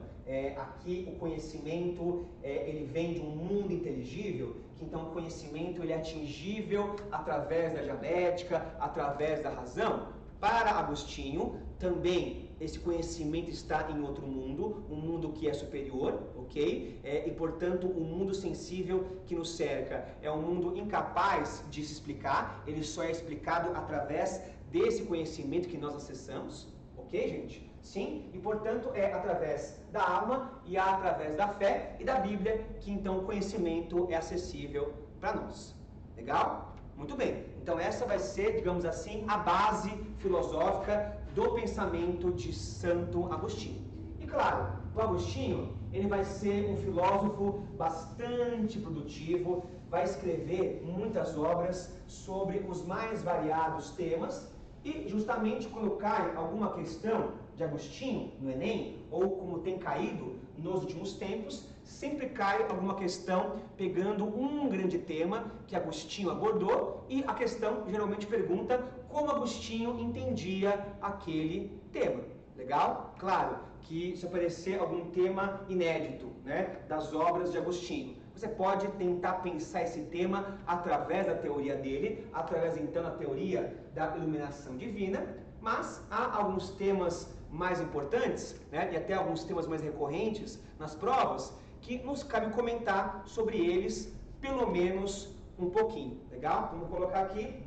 aqui o conhecimento ele vem de um mundo inteligível, que então o conhecimento ele é atingível através da dialética, através da razão. Para Agostinho, também esse conhecimento está em outro mundo, um mundo que é superior, ok? E portanto o mundo sensível que nos cerca é um mundo incapaz de se explicar, ele só é explicado através desse conhecimento que nós acessamos, ok, gente? Sim, e portanto é através da alma e através da fé e da Bíblia que então o conhecimento é acessível para nós. Legal? Muito bem, então essa vai ser, digamos assim, a base filosófica do pensamento de Santo Agostinho. E claro, o Agostinho, ele vai ser um filósofo bastante produtivo, vai escrever muitas obras sobre os mais variados temas, e justamente quando cai alguma questão de Agostinho no Enem, ou como tem caído nos últimos tempos, sempre cai alguma questão pegando um grande tema que Agostinho abordou, e a questão geralmente pergunta como Agostinho entendia aquele tema. Legal? Claro que se aparecer algum tema inédito, né, das obras de Agostinho, você pode tentar pensar esse tema através da teoria dele, através então da teoria da iluminação divina, mas há alguns temas mais importantes, né, e até alguns temas mais recorrentes nas provas, que nos cabe comentar sobre eles pelo menos um pouquinho. Legal? Vamos colocar aqui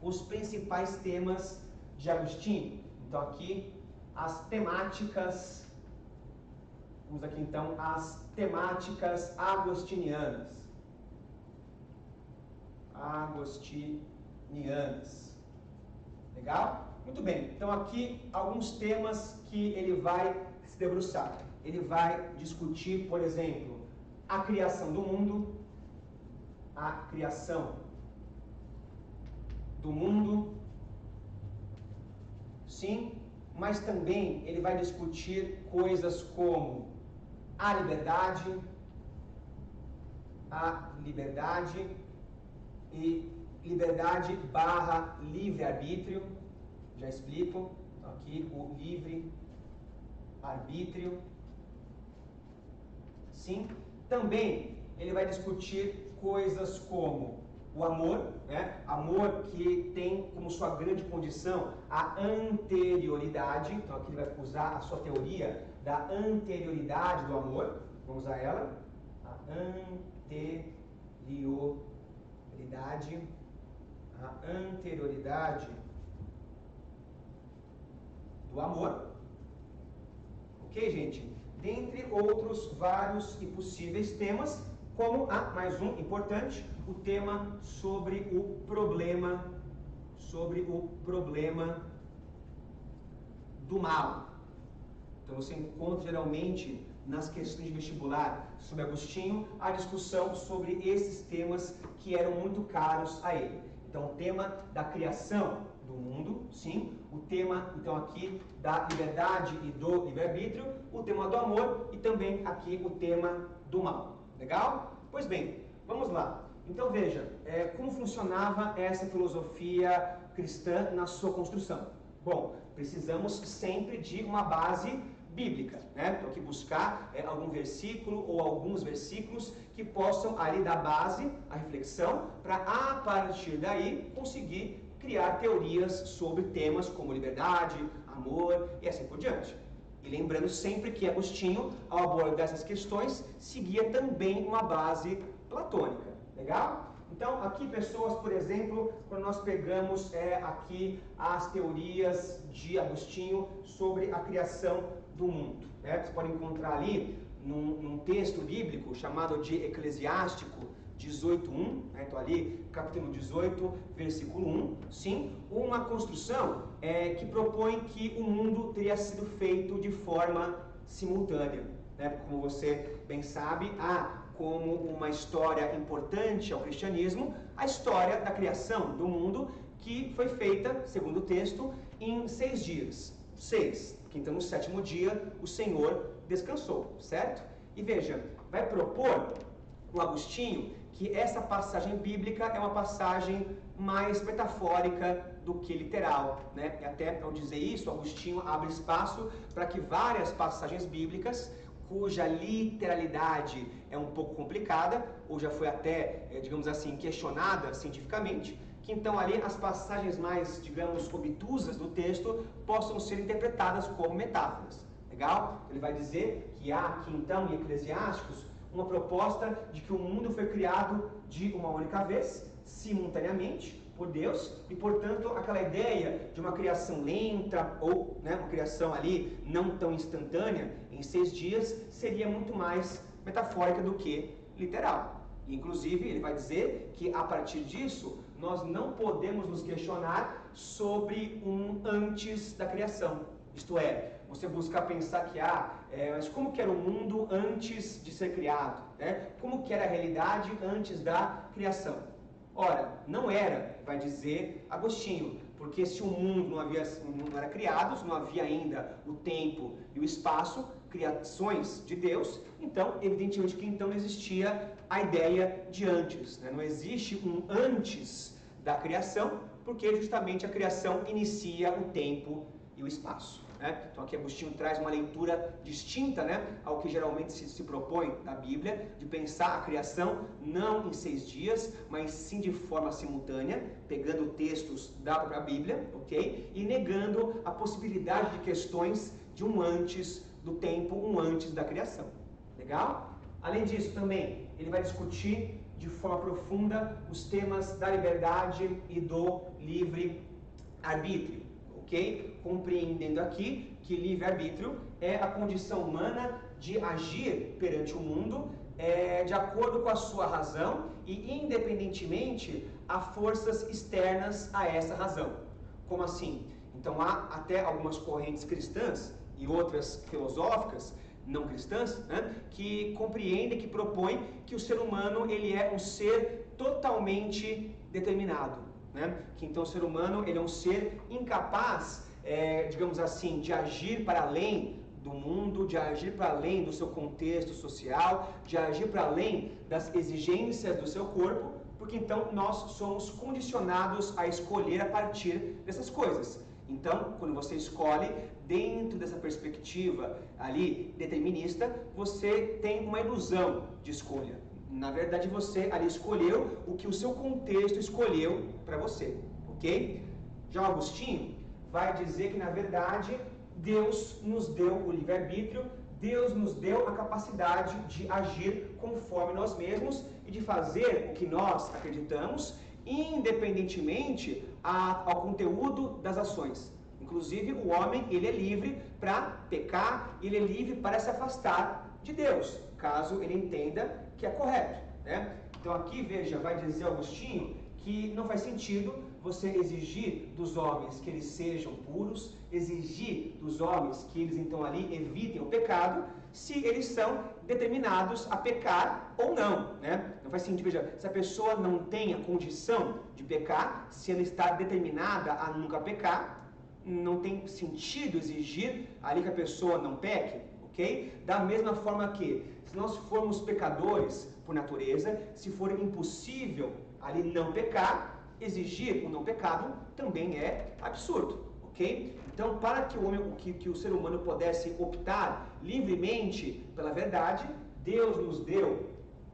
os principais temas de Agostinho. Então aqui as temáticas, vamos aqui então as temáticas agostinianas. Legal? Muito bem, então aqui alguns temas que ele vai se debruçar. Ele vai discutir, por exemplo, a criação do mundo, sim, mas também ele vai discutir coisas como a liberdade e liberdade / livre-arbítrio. Já explico. Então, aqui o livre-arbítrio. Sim. Também ele vai discutir coisas como o amor, né? Amor que tem como sua grande condição a anterioridade. Então aqui ele vai usar a sua teoria da anterioridade do amor. Vamos usar ela. A anterioridade do amor. Ok, gente? Dentre outros vários e possíveis temas, como mais um importante, o tema sobre o problema do mal. Então você encontra geralmente nas questões de vestibular sobre Agostinho, a discussão sobre esses temas que eram muito caros a ele. Então, o tema da criação do mundo, sim, o tema, então, aqui da liberdade e do livre-arbítrio, o tema do amor e também aqui o tema do mal. Legal? Pois bem, vamos lá. Então, veja, como funcionava essa filosofia cristã na sua construção. Bom, precisamos sempre de uma base bíblica, né? Então, aqui buscar algum versículo ou alguns versículos que possam ali dar base à reflexão para, a partir daí, conseguir criar teorias sobre temas como liberdade, amor e assim por diante. E lembrando sempre que Agostinho, ao abordar essas questões, seguia também uma base platônica. Legal? Então, aqui pessoas, por exemplo, quando nós pegamos aqui as teorias de Agostinho sobre a criação do mundo. Né? Você pode encontrar ali num texto bíblico chamado de Eclesiástico 18:1, né? Então ali, capítulo 18, versículo 1, sim, uma construção que propõe que o mundo teria sido feito de forma simultânea. Né? Como você bem sabe, como uma história importante ao cristianismo, a história da criação do mundo, que foi feita, segundo o texto, em 6 dias. 6, porque então no 7º dia o Senhor descansou, certo? E veja, vai propor o Agostinho que essa passagem bíblica é uma passagem mais metafórica do que literal, né? E até ao dizer isso, Agostinho abre espaço para que várias passagens bíblicas cuja literalidade é um pouco complicada, ou já foi até, digamos assim, questionada cientificamente, que então ali as passagens mais, digamos, obtusas do texto possam ser interpretadas como metáforas. Legal? Ele vai dizer que há aqui então em Eclesiásticos uma proposta de que o mundo foi criado de uma única vez, simultaneamente, por Deus, e portanto aquela ideia de uma criação lenta ou uma criação ali não tão instantânea em 6 dias seria muito mais metafórica do que literal. Inclusive ele vai dizer que a partir disso nós não podemos nos questionar sobre um antes da criação. Isto é, você buscar pensar que mas como que era o mundo antes de ser criado? Né? Como que era a realidade antes da criação? Ora, não era, vai dizer Agostinho, porque se o mundo não era criado, se não havia ainda o tempo e o espaço, criações de Deus, então, evidentemente que então não existia a ideia de antes. Né? Não existe um antes da criação, porque justamente a criação inicia o tempo e o espaço. Então aqui Agostinho traz uma leitura distinta ao que geralmente se propõe na Bíblia, de pensar a criação não em 6 dias, mas sim de forma simultânea, pegando textos da própria Bíblia, ok? E negando a possibilidade de questões de um antes do tempo, um antes da criação. Legal? Além disso também, ele vai discutir de forma profunda os temas da liberdade e do livre-arbítrio. Okay? Compreendendo aqui que livre-arbítrio é a condição humana de agir perante o mundo de acordo com a sua razão e independentemente a forças externas a essa razão. Como assim? Então há até algumas correntes cristãs e outras filosóficas não cristãs, que compreendem, que propõem que o ser humano ele é um ser totalmente determinado. Que então o ser humano ele é um ser incapaz, digamos assim, de agir para além do mundo, de agir para além do seu contexto social, de agir para além das exigências do seu corpo, porque então nós somos condicionados a escolher a partir dessas coisas. Então, quando você escolhe, dentro dessa perspectiva ali determinista, você tem uma ilusão de escolha. Na verdade, você ali escolheu o que o seu contexto escolheu para você, ok? Já Agostinho vai dizer que, na verdade, Deus nos deu o livre-arbítrio, Deus nos deu a capacidade de agir conforme nós mesmos e de fazer o que nós acreditamos, independentemente ao conteúdo das ações. Inclusive, o homem ele é livre para pecar, ele é livre para se afastar de Deus, caso ele entenda que é correto. Então aqui, veja, vai dizer Agostinho que não faz sentido você exigir dos homens que eles sejam puros, exigir dos homens que eles então ali evitem o pecado, se eles são determinados a pecar ou não, né? Não faz sentido, veja, se a pessoa não tem a condição de pecar, se ela está determinada a nunca pecar, não tem sentido exigir ali que a pessoa não peque, ok? Da mesma forma que, se nós formos pecadores por natureza, se for impossível ali não pecar, exigir o não pecado também é absurdo, ok? Então, para que o homem, que o ser humano pudesse optar livremente pela verdade, Deus nos deu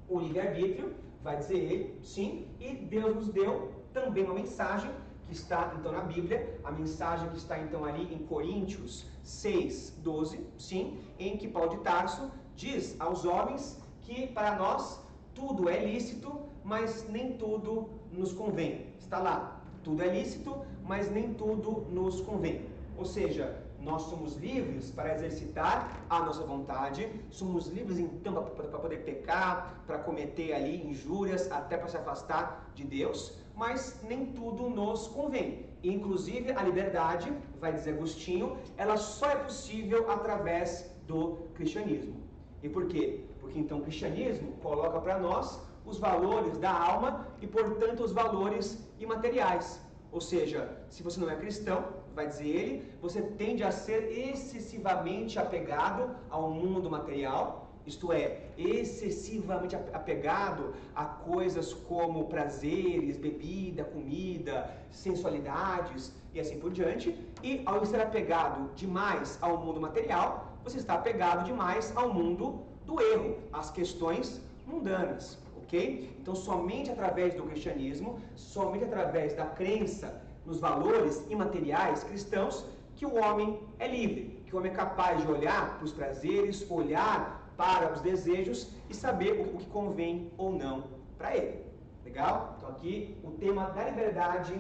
o livre-arbítrio, vai dizer ele, sim, e Deus nos deu também uma mensagem que está então na Bíblia, a mensagem que está então ali em Coríntios 6:12, sim, em que Paulo de Tarso diz aos homens que para nós tudo é lícito, mas nem tudo nos convém. Está lá, tudo é lícito, mas nem tudo nos convém. Ou seja, nós somos livres para exercitar a nossa vontade, somos livres então para poder pecar, para cometer ali injúrias, até para se afastar de Deus, mas nem tudo nos convém. Inclusive a liberdade, vai dizer Agostinho, ela só é possível através do cristianismo. E por quê? Porque então o cristianismo coloca para nós os valores da alma e, portanto, os valores imateriais. Ou seja, se você não é cristão, vai dizer ele, você tende a ser excessivamente apegado ao mundo material, isto é, excessivamente apegado a coisas como prazeres, bebida, comida, sensualidades e assim por diante. E ao estar apegado demais ao mundo material, você está apegado demais ao mundo do erro, às questões mundanas. Okay? Então, somente através do cristianismo, somente através da crença nos valores imateriais cristãos, que o homem é livre, que o homem é capaz de olhar para os prazeres, olhar para os desejos e saber o que convém ou não para ele. Legal? Então, aqui o tema da liberdade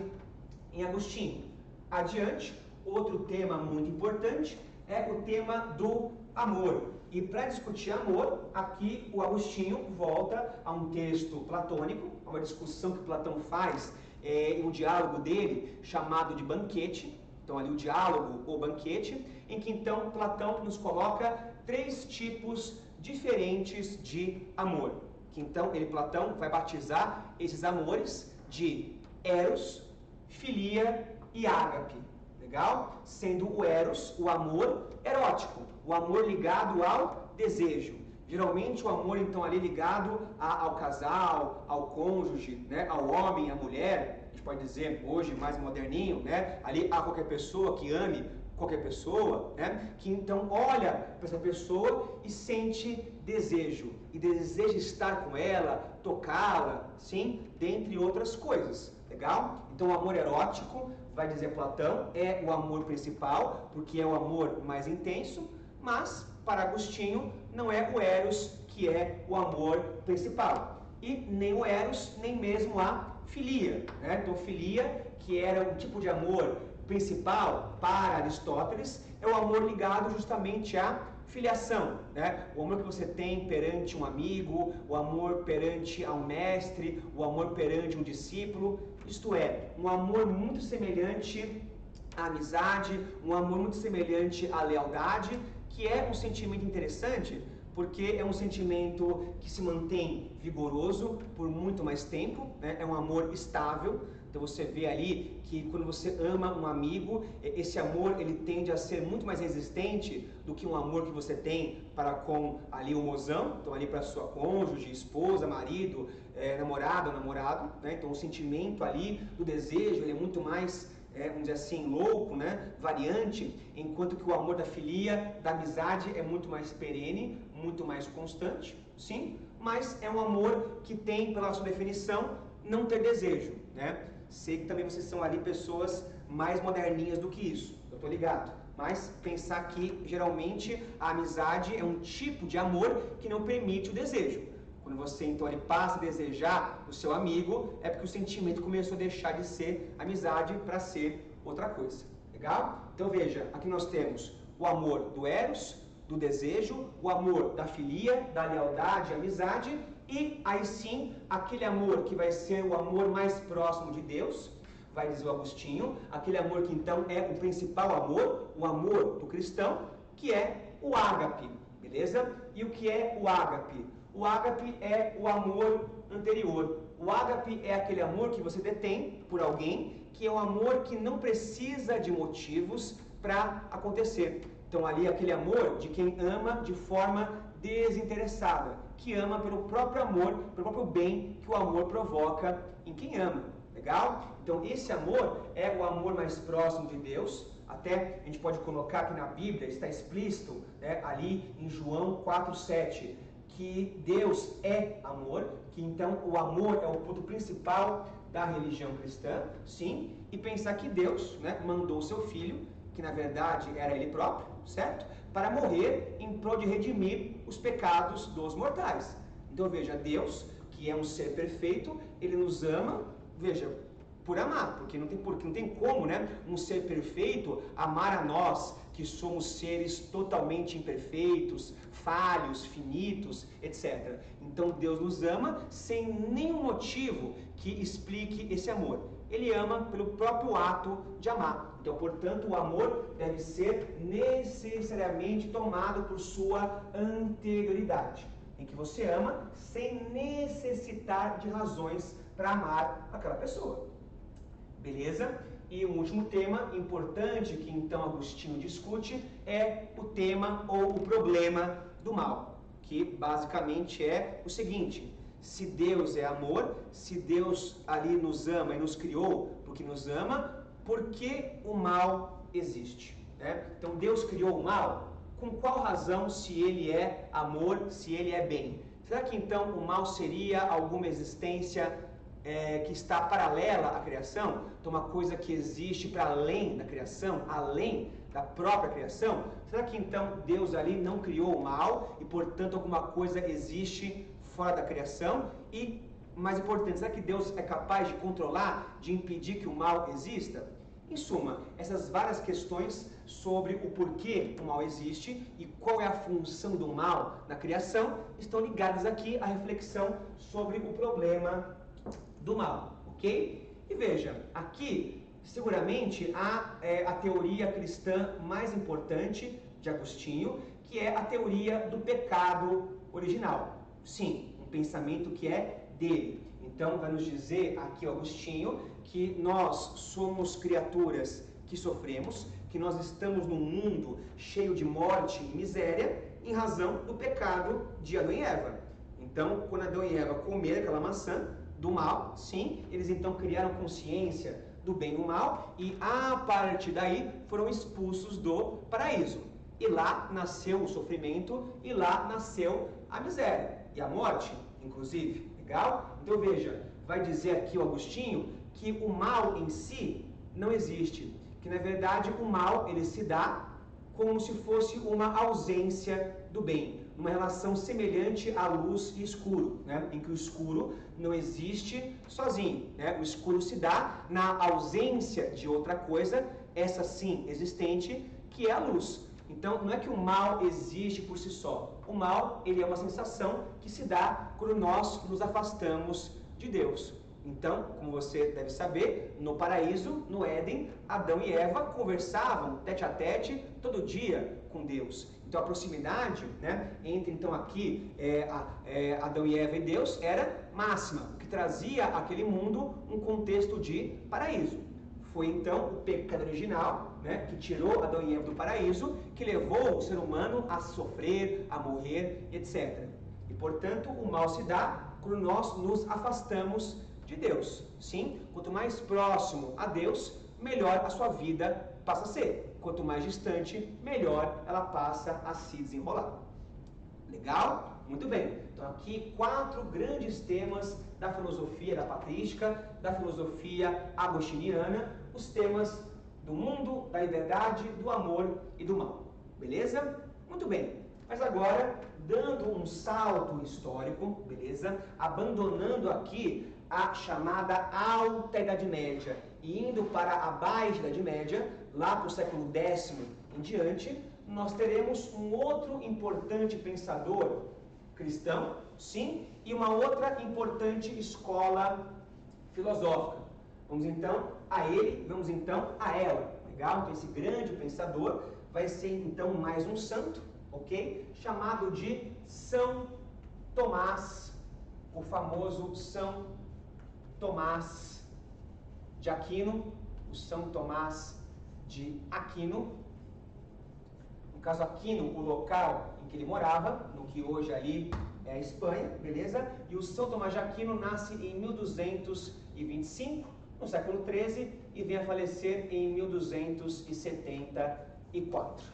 em Agostinho. Adiante, outro tema muito importante é o tema do amor. E para discutir amor, aqui o Agostinho volta a um texto platônico, a uma discussão que Platão faz em um diálogo dele chamado de Banquete. Então ali o diálogo ou banquete, em que então Platão nos coloca 3 tipos diferentes de amor. Que então Platão vai batizar esses amores de eros, filia e ágape. Legal? Sendo o eros, o amor erótico, o amor ligado ao desejo. Geralmente o amor então ali ligado ao casal, ao cônjuge, né, ao homem, à mulher, a gente pode dizer hoje mais moderninho, né, ali a qualquer pessoa que ame qualquer pessoa, né, que então olha para essa pessoa e sente desejo, e deseja estar com ela, tocá-la, sim, dentre outras coisas. Legal? Então o amor erótico, vai dizer Platão, é o amor principal, porque é o amor mais intenso, mas para Agostinho não é o eros que é o amor principal. E nem o eros, nem mesmo a filia. Né? Então filia, que era um tipo de amor principal para Aristóteles, é o amor ligado justamente à filiação, né? O amor que você tem perante um amigo, o amor perante um mestre, o amor perante um discípulo, isto é, um amor muito semelhante à amizade, um amor muito semelhante à lealdade, que é um sentimento interessante, porque é um sentimento que se mantém vigoroso por muito mais tempo, né? É um amor estável. Então você vê ali que quando você ama um amigo, esse amor ele tende a ser muito mais resistente do que um amor que você tem para com ali o mozão, então ali para sua cônjuge, esposa, marido, namorado, né? Então o sentimento ali do desejo ele é muito mais, vamos dizer assim, louco, né? Variante, enquanto que o amor da filia, da amizade é muito mais perene, muito mais constante, sim, mas é um amor que tem, pela sua definição, não ter desejo, né? Sei que também vocês são ali pessoas mais moderninhas do que isso, eu estou ligado. Mas pensar que, geralmente, a amizade é um tipo de amor que não permite o desejo. Quando você, então, ele passa a desejar o seu amigo, é porque o sentimento começou a deixar de ser amizade para ser outra coisa. Legal? Então, veja, aqui nós temos o amor do eros, do desejo, o amor da filia, da lealdade, amizade, e aí sim, aquele amor que vai ser o amor mais próximo de Deus, vai dizer o Agostinho, aquele amor que então é o principal amor, o amor do cristão, que é o ágape, beleza? E o que é o ágape? O ágape é o amor anterior. O ágape é aquele amor que você detém por alguém, que é um amor que não precisa de motivos para acontecer. Então ali é aquele amor de quem ama de forma desinteressada, que ama pelo próprio amor, pelo próprio bem que o amor provoca em quem ama. Legal? Então esse amor é o amor mais próximo de Deus. Até a gente pode colocar que na Bíblia está explícito, né, ali em João 4,7, que Deus é amor, que então o amor é o ponto principal da religião cristã, sim, e pensar que Deus, né, mandou o seu Filho, que na verdade era Ele próprio, certo? Para morrer em prol de redimir os pecados dos mortais. Então veja, Deus, que é um ser perfeito, Ele nos ama, veja, por amar, porque não tem como, né, um ser perfeito amar a nós, que somos seres totalmente imperfeitos, falhos, finitos, etc. Então Deus nos ama sem nenhum motivo que explique esse amor. Ele ama pelo próprio ato de amar. Então, portanto, o amor deve ser necessariamente tomado por sua anterioridade, em que você ama sem necessitar de razões para amar aquela pessoa. Beleza? E um último tema importante que então Agostinho discute é o tema ou o problema do mal, que basicamente é o seguinte: se Deus é amor, se Deus ali nos ama e nos criou porque nos ama, por que o mal existe? Né? Então Deus criou o mal, com qual razão, se ele é amor, se ele é bem? Será que então o mal seria alguma existência que está paralela à criação? Então uma coisa que existe para além da criação, além da própria criação? Será que então Deus ali não criou o mal e portanto alguma coisa existe fora da criação? E mais importante, será que Deus é capaz de controlar, de impedir que o mal exista? Em suma, essas várias questões sobre o porquê o mal existe e qual é a função do mal na criação estão ligadas aqui à reflexão sobre o problema do mal, ok? E veja, aqui seguramente há a teoria cristã mais importante de Agostinho, que é a teoria do pecado original. Sim, um pensamento que é dele. Então vai nos dizer aqui Agostinho que nós somos criaturas que sofremos, que nós estamos num mundo cheio de morte e miséria em razão do pecado de Adão e Eva. Então, quando Adão e Eva comeram aquela maçã do mal, sim, eles então criaram consciência do bem e do mal e a partir daí foram expulsos do paraíso. E lá nasceu o sofrimento e lá nasceu a miséria e a morte, inclusive. Legal? Então veja, vai dizer aqui o Agostinho que o mal em si não existe, que na verdade o mal ele se dá como se fosse uma ausência do bem, uma relação semelhante à luz e escuro, né? Em que o escuro não existe sozinho, né? O escuro se dá na ausência de outra coisa, essa sim existente, que é a luz. Então, não é que o mal existe por si só. O mal, ele é uma sensação que se dá quando nós nos afastamos de Deus. Então, como você deve saber, no paraíso, no Éden, Adão e Eva conversavam tete a tete todo dia com Deus. Então, a proximidade, né, entre então aqui Adão e Eva e Deus era máxima, o que trazia àquele mundo um contexto de paraíso. Foi então o pecado original, né, que tirou Adão e Eva do paraíso, que levou o ser humano a sofrer, a morrer, etc. E portanto o mal se dá quando nós nos afastamos de Deus. Sim, quanto mais próximo a Deus, melhor a sua vida passa a ser. Quanto mais distante, melhor ela passa a se desenrolar. Legal? Muito bem. Então aqui 4 grandes temas da filosofia da patrística, da filosofia agostiniana, os temas do mundo, da liberdade, do amor e do mal. Beleza? Muito bem. Mas agora, dando um salto histórico, beleza? Abandonando aqui a chamada Alta Idade Média e indo para a Baixa Idade Média, lá para o século X em diante, nós teremos um outro importante pensador cristão, sim, e uma outra importante escola filosófica. Vamos então a ele, vamos então a ela. Legal? Então esse grande pensador vai ser então mais um santo, ok? Chamado de São Tomás, o famoso São Tomás de Aquino, o São Tomás de Aquino. No caso, Aquino, o local em que ele morava, no que hoje ali é a Espanha, beleza? E o São Tomás de Aquino nasce em 1225, no século XIII, e vem a falecer em 1274.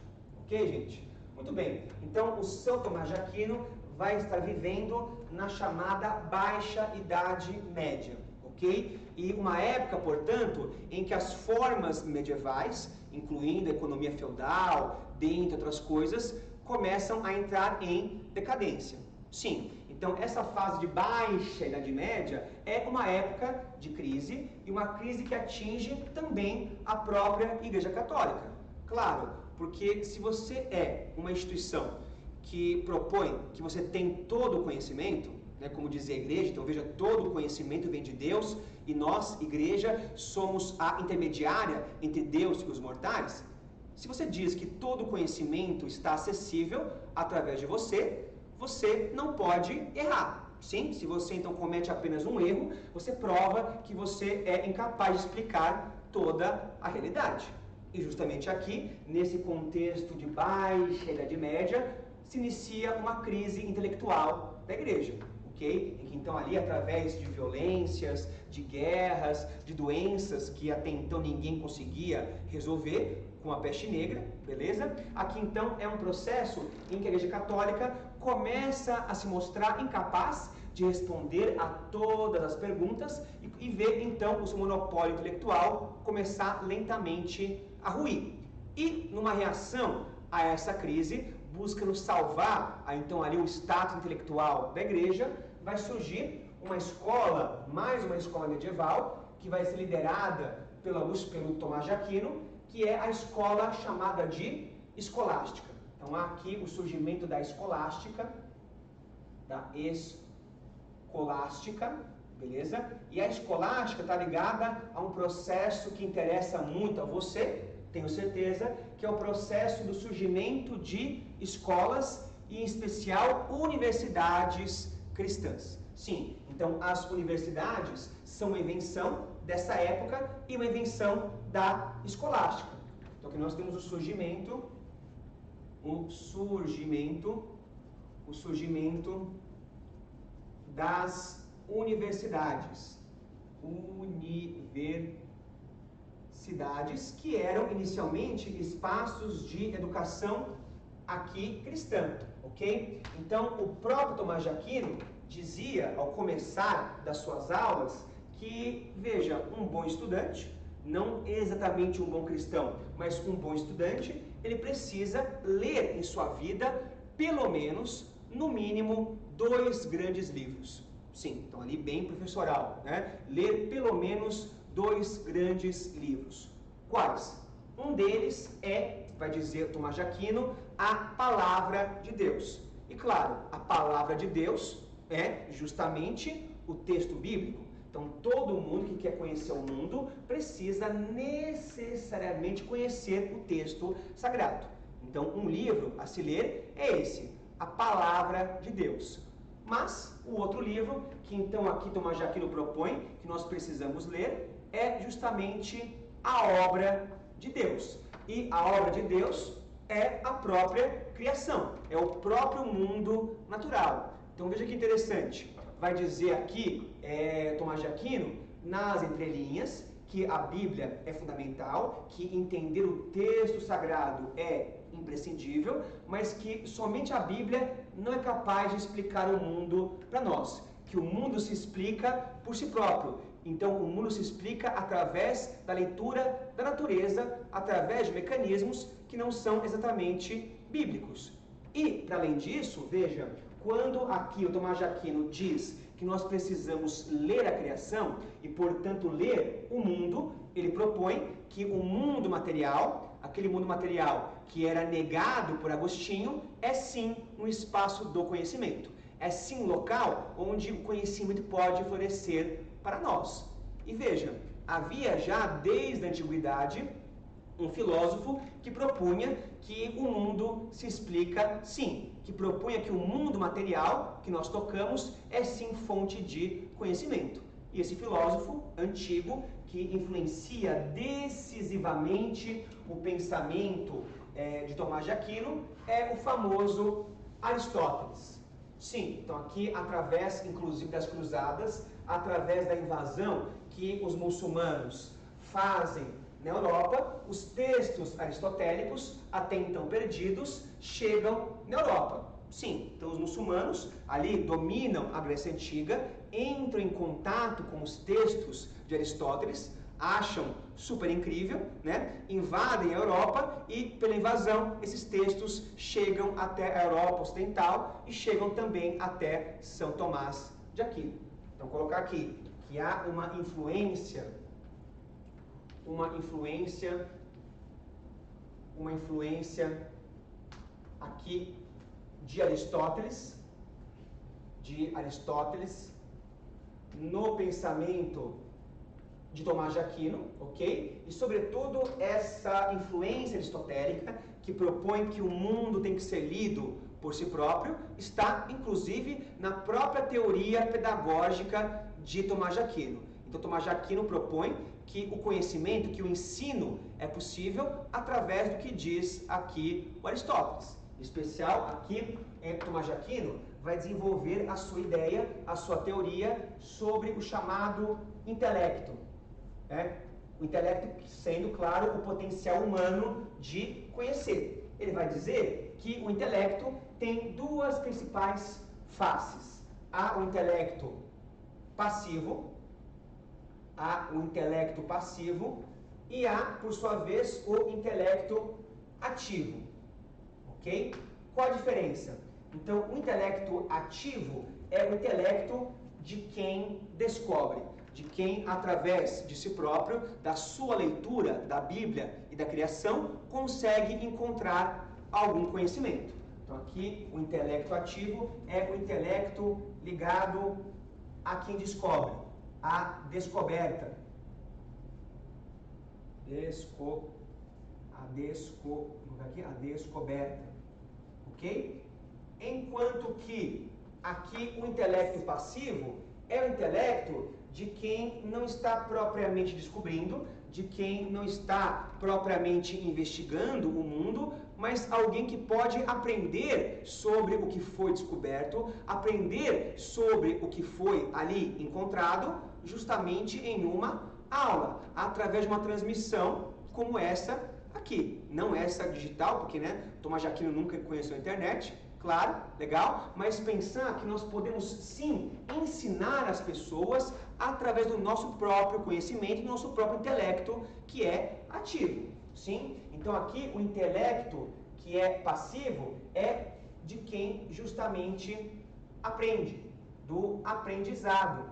Ok, gente? Muito bem. Então, o São Tomás de Aquino vai estar vivendo na chamada Baixa Idade Média, ok? E uma época, portanto, em que as formas medievais, incluindo a economia feudal, dentre outras coisas, começam a entrar em decadência. Sim, então essa fase de Baixa Idade Média é uma época de crise, e uma crise que atinge também a própria Igreja Católica. Claro, porque se você é uma instituição que propõe que você tem todo o conhecimento, né, como dizia a igreja, então veja, todo o conhecimento vem de Deus, e nós, igreja, somos a intermediária entre Deus e os mortais. Se você diz que todo o conhecimento está acessível através de você, você não pode errar. Sim, se você então comete apenas um erro, você prova que você é incapaz de explicar toda a realidade. E justamente aqui, nesse contexto de Baixa Idade Média, se inicia uma crise intelectual da igreja, ok? Em que então ali, através de violências, de guerras, de doenças que até então ninguém conseguia resolver, com a peste negra, beleza? Aqui então é um processo em que a Igreja Católica começa a se mostrar incapaz de responder a todas as perguntas e vê então o seu monopólio intelectual começar lentamente a ruir. E numa reação a essa crise, buscando salvar então ali o status intelectual da igreja, vai surgir uma escola, mais uma escola medieval, que vai ser liderada pelo Tomás de Aquino, que é a escola chamada de escolástica. Então há aqui o surgimento da escolástica, beleza? E a escolástica está ligada a um processo que interessa muito a você, tenho certeza, que é o processo do surgimento de escolas e, em especial, universidades cristãs. Sim, então as universidades são uma invenção dessa época e uma invenção da escolástica. Então aqui nós temos o surgimento das universidades. Universidades que eram inicialmente espaços de educação aqui cristã, ok? Então o próprio Tomás de Aquino dizia ao começar das suas aulas que, veja, um bom estudante, não exatamente um bom cristão, mas um bom estudante, ele precisa ler em sua vida, pelo menos, no mínimo, 2 grandes livros. Sim, então ali bem professoral, né? Ler pelo menos 2 grandes livros. Quais? Um deles é, vai dizer Tomás de Aquino, a Palavra de Deus. E claro, a Palavra de Deus é justamente o texto bíblico. Então, todo mundo que quer conhecer o mundo precisa necessariamente conhecer o texto sagrado. Então, um livro a se ler é esse, a Palavra de Deus. Mas, o outro livro, que então aqui Tomás de Aquino propõe, que nós precisamos ler, é justamente a obra de Deus. E a obra de Deus é a própria criação, é o próprio mundo natural. Então, veja que interessante. Vai dizer aqui, Tomás de Aquino, nas entrelinhas, que a Bíblia é fundamental, que entender o texto sagrado é imprescindível, mas que somente a Bíblia não é capaz de explicar o mundo para nós, que o mundo se explica por si próprio. Então, o mundo se explica através da leitura da natureza, através de mecanismos que não são exatamente bíblicos. E, para além disso, veja, quando aqui o Tomás de Aquino diz que nós precisamos ler a criação e, portanto, ler o mundo, ele propõe que o mundo material, aquele mundo material que era negado por Agostinho, é sim um espaço do conhecimento. É sim um local onde o conhecimento pode florescer para nós. E veja, havia já desde a antiguidade Um filósofo que propunha que o mundo se explica sim, que propunha que o mundo material que nós tocamos é sim fonte de conhecimento. E esse filósofo antigo, que influencia decisivamente o pensamento de Tomás de Aquino, é o famoso Aristóteles. Sim, então aqui, através, inclusive, das cruzadas, através da invasão que os muçulmanos fazem na Europa, os textos aristotélicos, até então perdidos, chegam na Europa. Sim, então os muçulmanos ali dominam a Grécia Antiga, entram em contato com os textos de Aristóteles, acham super incrível, né? Invadem a Europa e, pela invasão, esses textos chegam até a Europa Ocidental e chegam também até São Tomás de Aquino. Então, colocar aqui que há uma influência aqui de Aristóteles no pensamento de Tomás de Aquino, ok? E, sobretudo, essa influência aristotélica que propõe que o mundo tem que ser lido por si próprio, está, inclusive, na própria teoria pedagógica de Tomás de Aquino. Então, Tomás de Aquino propõe que o conhecimento, que o ensino é possível através do que diz aqui o Aristóteles. Em especial, aqui, Tomás de Aquino vai desenvolver a sua ideia, a sua teoria sobre o chamado intelecto. O intelecto sendo, claro, o potencial humano de conhecer. Ele vai dizer que o intelecto tem duas principais faces. Há o intelecto passivo, e há, por sua vez, o intelecto ativo. Ok? Qual a diferença? Então, o intelecto ativo é o intelecto de quem descobre, de quem, através de si próprio, da sua leitura da Bíblia e da criação, consegue encontrar algum conhecimento. Então, aqui, o intelecto ativo é o intelecto ligado a quem descobre, a descoberta. A descoberta. Ok? Enquanto que aqui o intelecto passivo é o intelecto de quem não está propriamente descobrindo, de quem não está propriamente investigando o mundo, mas alguém que pode aprender sobre o que foi descoberto, aprender sobre o que foi ali encontrado, justamente em uma aula, através de uma transmissão como essa aqui. Não essa digital, porque, Tomás de Aquino nunca conheceu a internet, claro, legal, mas pensar que nós podemos sim ensinar as pessoas através do nosso próprio conhecimento, do nosso próprio intelecto, que é ativo, sim? Então aqui o intelecto que é passivo é de quem justamente aprende, do aprendizado.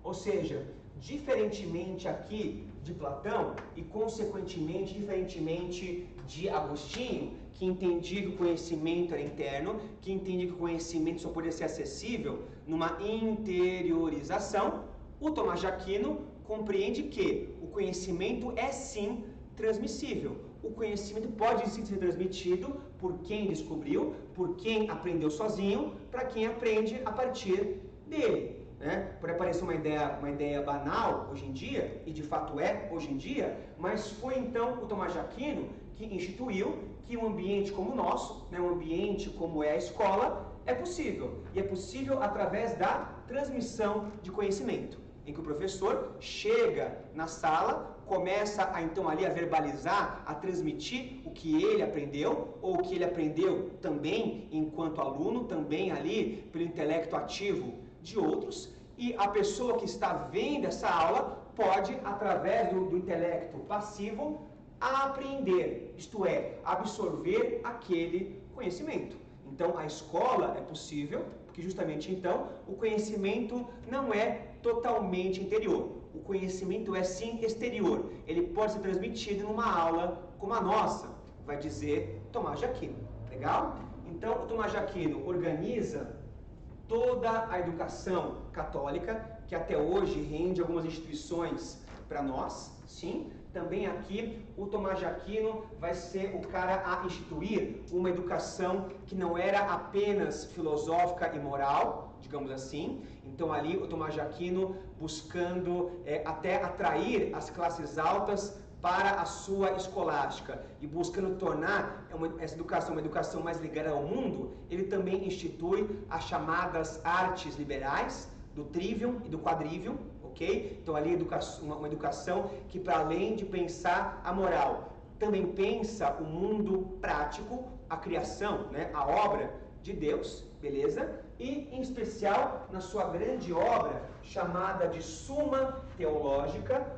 Ou seja, diferentemente aqui de Platão e, consequentemente, diferentemente de Agostinho, que entendia que o conhecimento era interno, que entendia que o conhecimento só podia ser acessível numa interiorização, o Tomás de Aquino compreende que o conhecimento é sim transmissível. O conhecimento pode sim ser transmitido por quem descobriu, por quem aprendeu sozinho, para quem aprende a partir dele. Pode parecer uma ideia banal hoje em dia, e de fato é hoje em dia, mas foi então o Tomás de Aquino que instituiu que um ambiente como o nosso, um ambiente como é a escola, é possível. E é possível através da transmissão de conhecimento, em que o professor chega na sala, começa então ali a verbalizar, a transmitir o que ele aprendeu, ou o que ele aprendeu também enquanto aluno, também ali pelo intelecto ativo de outros, e a pessoa que está vendo essa aula pode, através do intelecto passivo, aprender, isto é, absorver aquele conhecimento. Então, a escola é possível, porque justamente então o conhecimento não é totalmente interior. O conhecimento é sim exterior. Ele pode ser transmitido numa aula como a nossa, vai dizer Tomás de Aquino. Legal? Então, o Tomás de Aquino organiza toda a educação católica, que até hoje rende algumas instituições para nós, sim, também aqui o Tomás de Aquino vai ser o cara a instituir uma educação que não era apenas filosófica e moral, digamos assim. Então ali o Tomás de Aquino buscando até atrair as classes altas para a sua escolástica e buscando tornar essa educação uma educação mais ligada ao mundo, ele também institui as chamadas artes liberais, do trivium e do quadrivium, ok? Então ali uma educação que, para além de pensar a moral, também pensa o mundo prático, a criação, né? A obra de Deus, beleza? E, em especial, na sua grande obra chamada de Suma Teológica,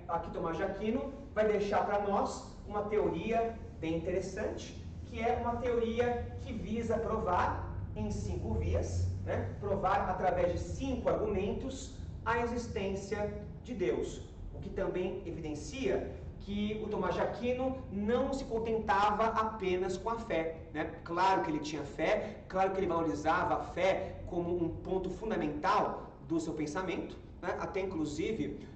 aqui Tomás de Aquino vai deixar para nós uma teoria bem interessante, que é uma teoria que visa provar em 5 vias, né? Provar através de 5 argumentos a existência de Deus, o que também evidencia que o Tomás de Aquino não se contentava apenas com a fé, né? Claro que ele tinha fé, claro que ele valorizava a fé como um ponto fundamental do seu pensamento, né? Até inclusive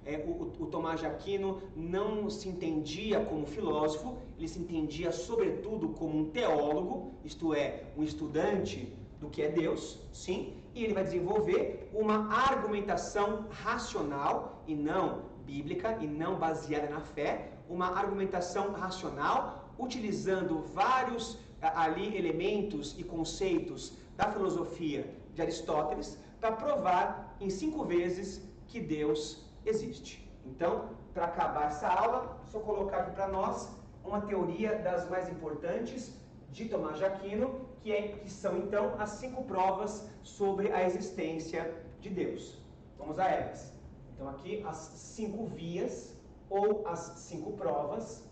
o Tomás de Aquino não se entendia como filósofo, ele se entendia sobretudo como um teólogo, isto é, um estudante do que é Deus, sim, e ele vai desenvolver uma argumentação racional e não bíblica e não baseada na fé, uma argumentação racional utilizando vários ali elementos e conceitos da filosofia de Aristóteles para provar em 5 vezes que Deus existe. Então, para acabar essa aula, só colocar aqui para nós uma teoria das mais importantes de Tomás de Aquino, que são então as 5 provas sobre a existência de Deus. Vamos a elas. Então aqui as 5 vias ou as 5 provas,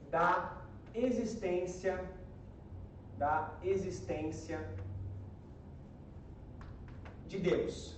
da existência de Deus.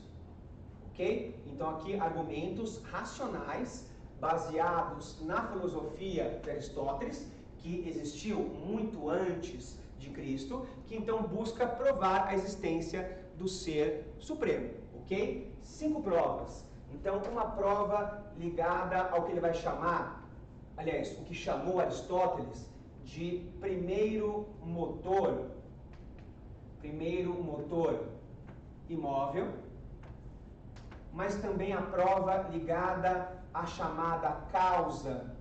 Ok? Então aqui argumentos racionais baseados na filosofia de Aristóteles, que existiu muito antes de Cristo, que então busca provar a existência do ser supremo, ok? 5 provas. Então, uma prova ligada ao que ele vai chamar, aliás, o que chamou Aristóteles de primeiro motor imóvel, mas também a prova ligada à chamada causa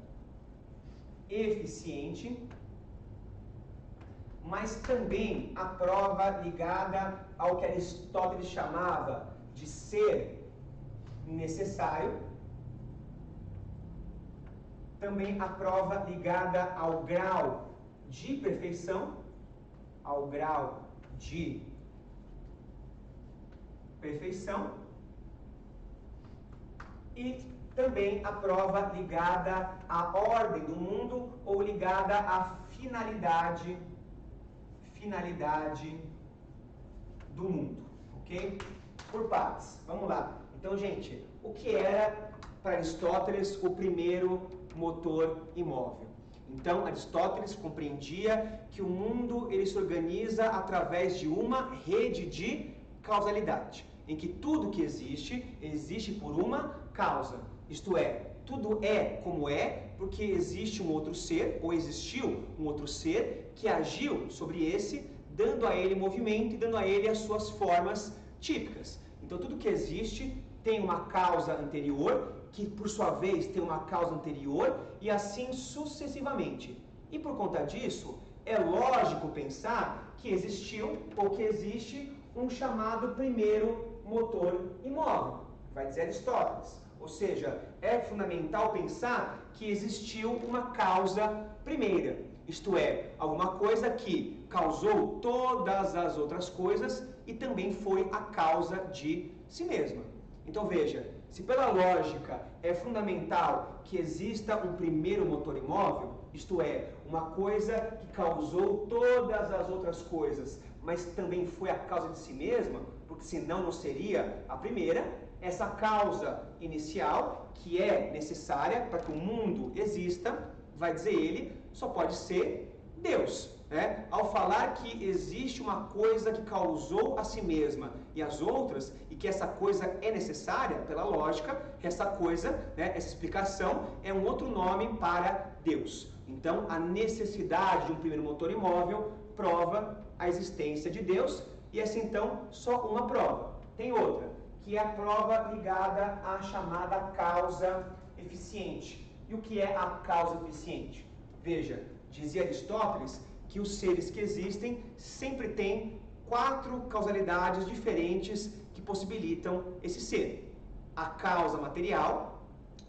eficiente, mas também a prova ligada ao que Aristóteles chamava de ser necessário, também a prova ligada ao grau de perfeição, e também a prova ligada à ordem do mundo ou ligada à finalidade do mundo, ok? Por partes, vamos lá. Então, gente, o que era para Aristóteles o primeiro motor imóvel? Então, Aristóteles compreendia que o mundo ele se organiza através de uma rede de causalidade, em que tudo que existe por uma causa, isto é, tudo é como é porque existe um outro ser, ou existiu um outro ser que agiu sobre esse, dando a ele movimento e dando a ele as suas formas típicas. Então, tudo que existe tem uma causa anterior, que por sua vez tem uma causa anterior, e assim sucessivamente. E por conta disso, é lógico pensar que existiu ou que existe um chamado primeiro motor imóvel, vai dizer Aristóteles. Ou seja, é fundamental pensar que existiu uma causa primeira, isto é, alguma coisa que causou todas as outras coisas e também foi a causa de si mesma. Então veja, se pela lógica é fundamental que exista um primeiro motor imóvel, isto é, uma coisa que causou todas as outras coisas, mas também foi a causa de si mesma, porque senão não seria a primeira, essa causa inicial, que é necessária para que o mundo exista, vai dizer ele, só pode ser Deus, né? Ao falar que existe uma coisa que causou a si mesma e as outras, e que essa coisa é necessária, pela lógica, essa coisa, né, essa explicação é um outro nome para Deus. Então, a necessidade de um primeiro motor imóvel prova a existência de Deus, e essa então só uma prova. Tem outra, que é a prova ligada à chamada causa eficiente. E o que é a causa eficiente? Veja, dizia Aristóteles que os seres que existem sempre têm 4 causalidades diferentes que possibilitam esse ser. A causa material,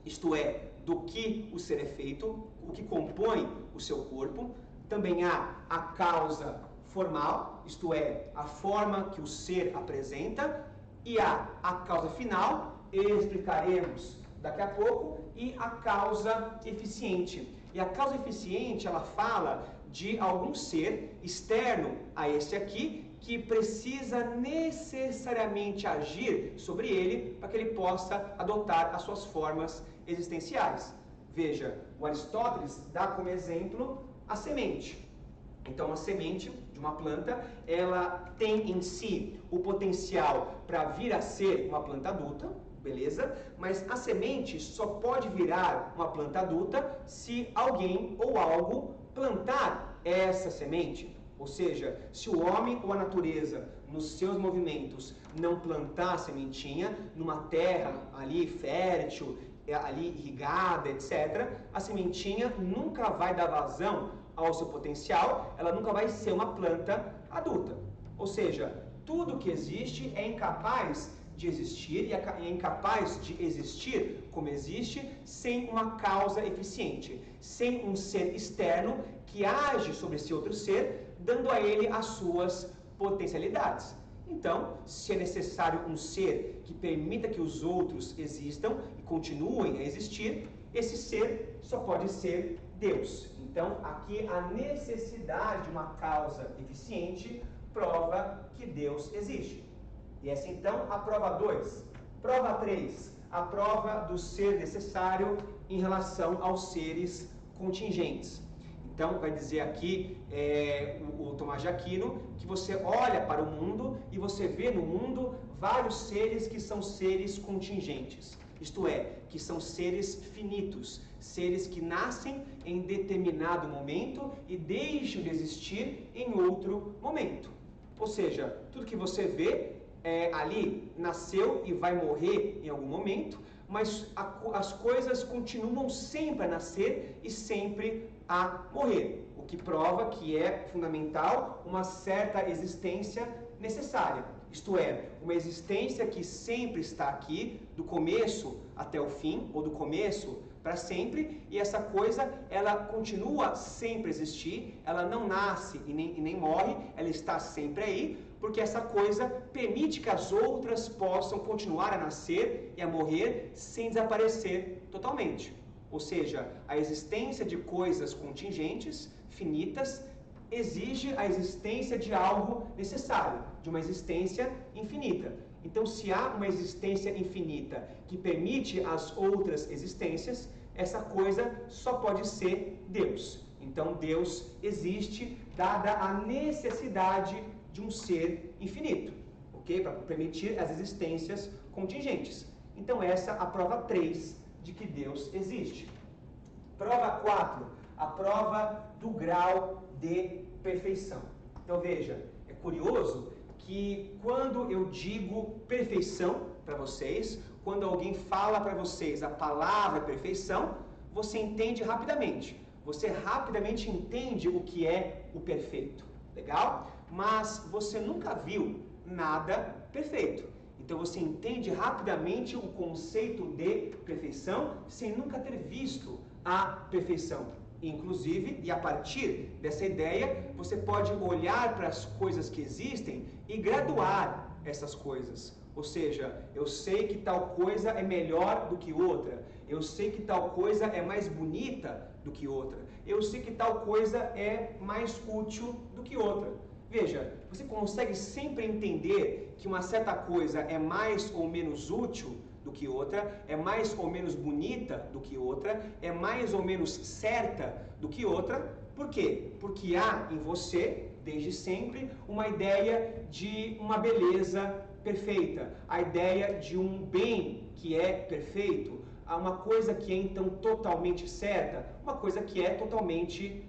isto é, do que o ser é feito, o que compõe o seu corpo. Também há a causa formal, isto é, a forma que o ser apresenta. E há a causa final, explicaremos daqui a pouco, e a causa eficiente. E a causa eficiente, ela fala de algum ser externo a esse aqui, que precisa necessariamente agir sobre ele para que ele possa adotar as suas formas existenciais. Veja, o Aristóteles dá como exemplo a semente. Então, a semente de uma planta, ela tem em si o potencial para vir a ser uma planta adulta, beleza? Mas a semente só pode virar uma planta adulta se alguém ou algo plantar essa semente. Ou seja, se o homem ou a natureza, nos seus movimentos, não plantar a sementinha numa terra ali fértil, ali irrigada, etc., a sementinha nunca vai dar vazão ao seu potencial, ela nunca vai ser uma planta adulta. Ou seja, tudo que existe é incapaz de existir e é incapaz de existir como existe sem uma causa eficiente, sem um ser externo que age sobre esse outro ser, dando a ele as suas potencialidades. Então, se é necessário um ser que permita que os outros existam e continuem a existir, esse ser só pode ser Deus. Então, aqui a necessidade de uma causa eficiente prova que Deus existe. E essa então a prova 2. Prova 3, a prova do ser necessário em relação aos seres contingentes. Então, vai dizer aqui o Tomás de Aquino que você olha para o mundo e você vê no mundo vários seres que são seres contingentes. Isto é, que são seres finitos, seres que nascem em determinado momento e deixam de existir em outro momento. Ou seja, tudo que você vê ali nasceu e vai morrer em algum momento, mas as coisas continuam sempre a nascer e sempre a morrer, o que prova que é fundamental uma certa existência necessária. Isto é, uma existência que sempre está aqui, do começo até o fim, ou do começo para sempre, e essa coisa, ela continua sempre a existir, ela não nasce e nem morre, ela está sempre aí, porque essa coisa permite que as outras possam continuar a nascer e a morrer sem desaparecer totalmente. Ou seja, a existência de coisas contingentes, finitas, exige a existência de algo necessário, de uma existência infinita. Então, se há uma existência infinita que permite as outras existências, essa coisa só pode ser Deus. Então, Deus existe dada a necessidade de um ser infinito, ok? Para permitir as existências contingentes. Então, essa é a prova 3 de que Deus existe. Prova 4, a prova do grau de perfeição. Então, veja, é curioso que quando eu digo perfeição para vocês, quando alguém fala para vocês a palavra perfeição, você entende rapidamente. Você rapidamente entende o que é o perfeito. Legal? Mas você nunca viu nada perfeito. Então você entende rapidamente o conceito de perfeição sem nunca ter visto a perfeição. Inclusive, e a partir dessa ideia, você pode olhar para as coisas que existem e graduar essas coisas. Ou seja, eu sei que tal coisa é melhor do que outra. Eu sei que tal coisa é mais bonita do que outra. Eu sei que tal coisa é mais útil do que outra. Veja, você consegue sempre entender que uma certa coisa é mais ou menos útil do que outra, é mais ou menos bonita do que outra, é mais ou menos certa do que outra, Por quê? Porque há em você, desde sempre, uma ideia de uma beleza perfeita, a ideia de um bem que é perfeito, há uma coisa que é então totalmente certa, uma coisa que é totalmente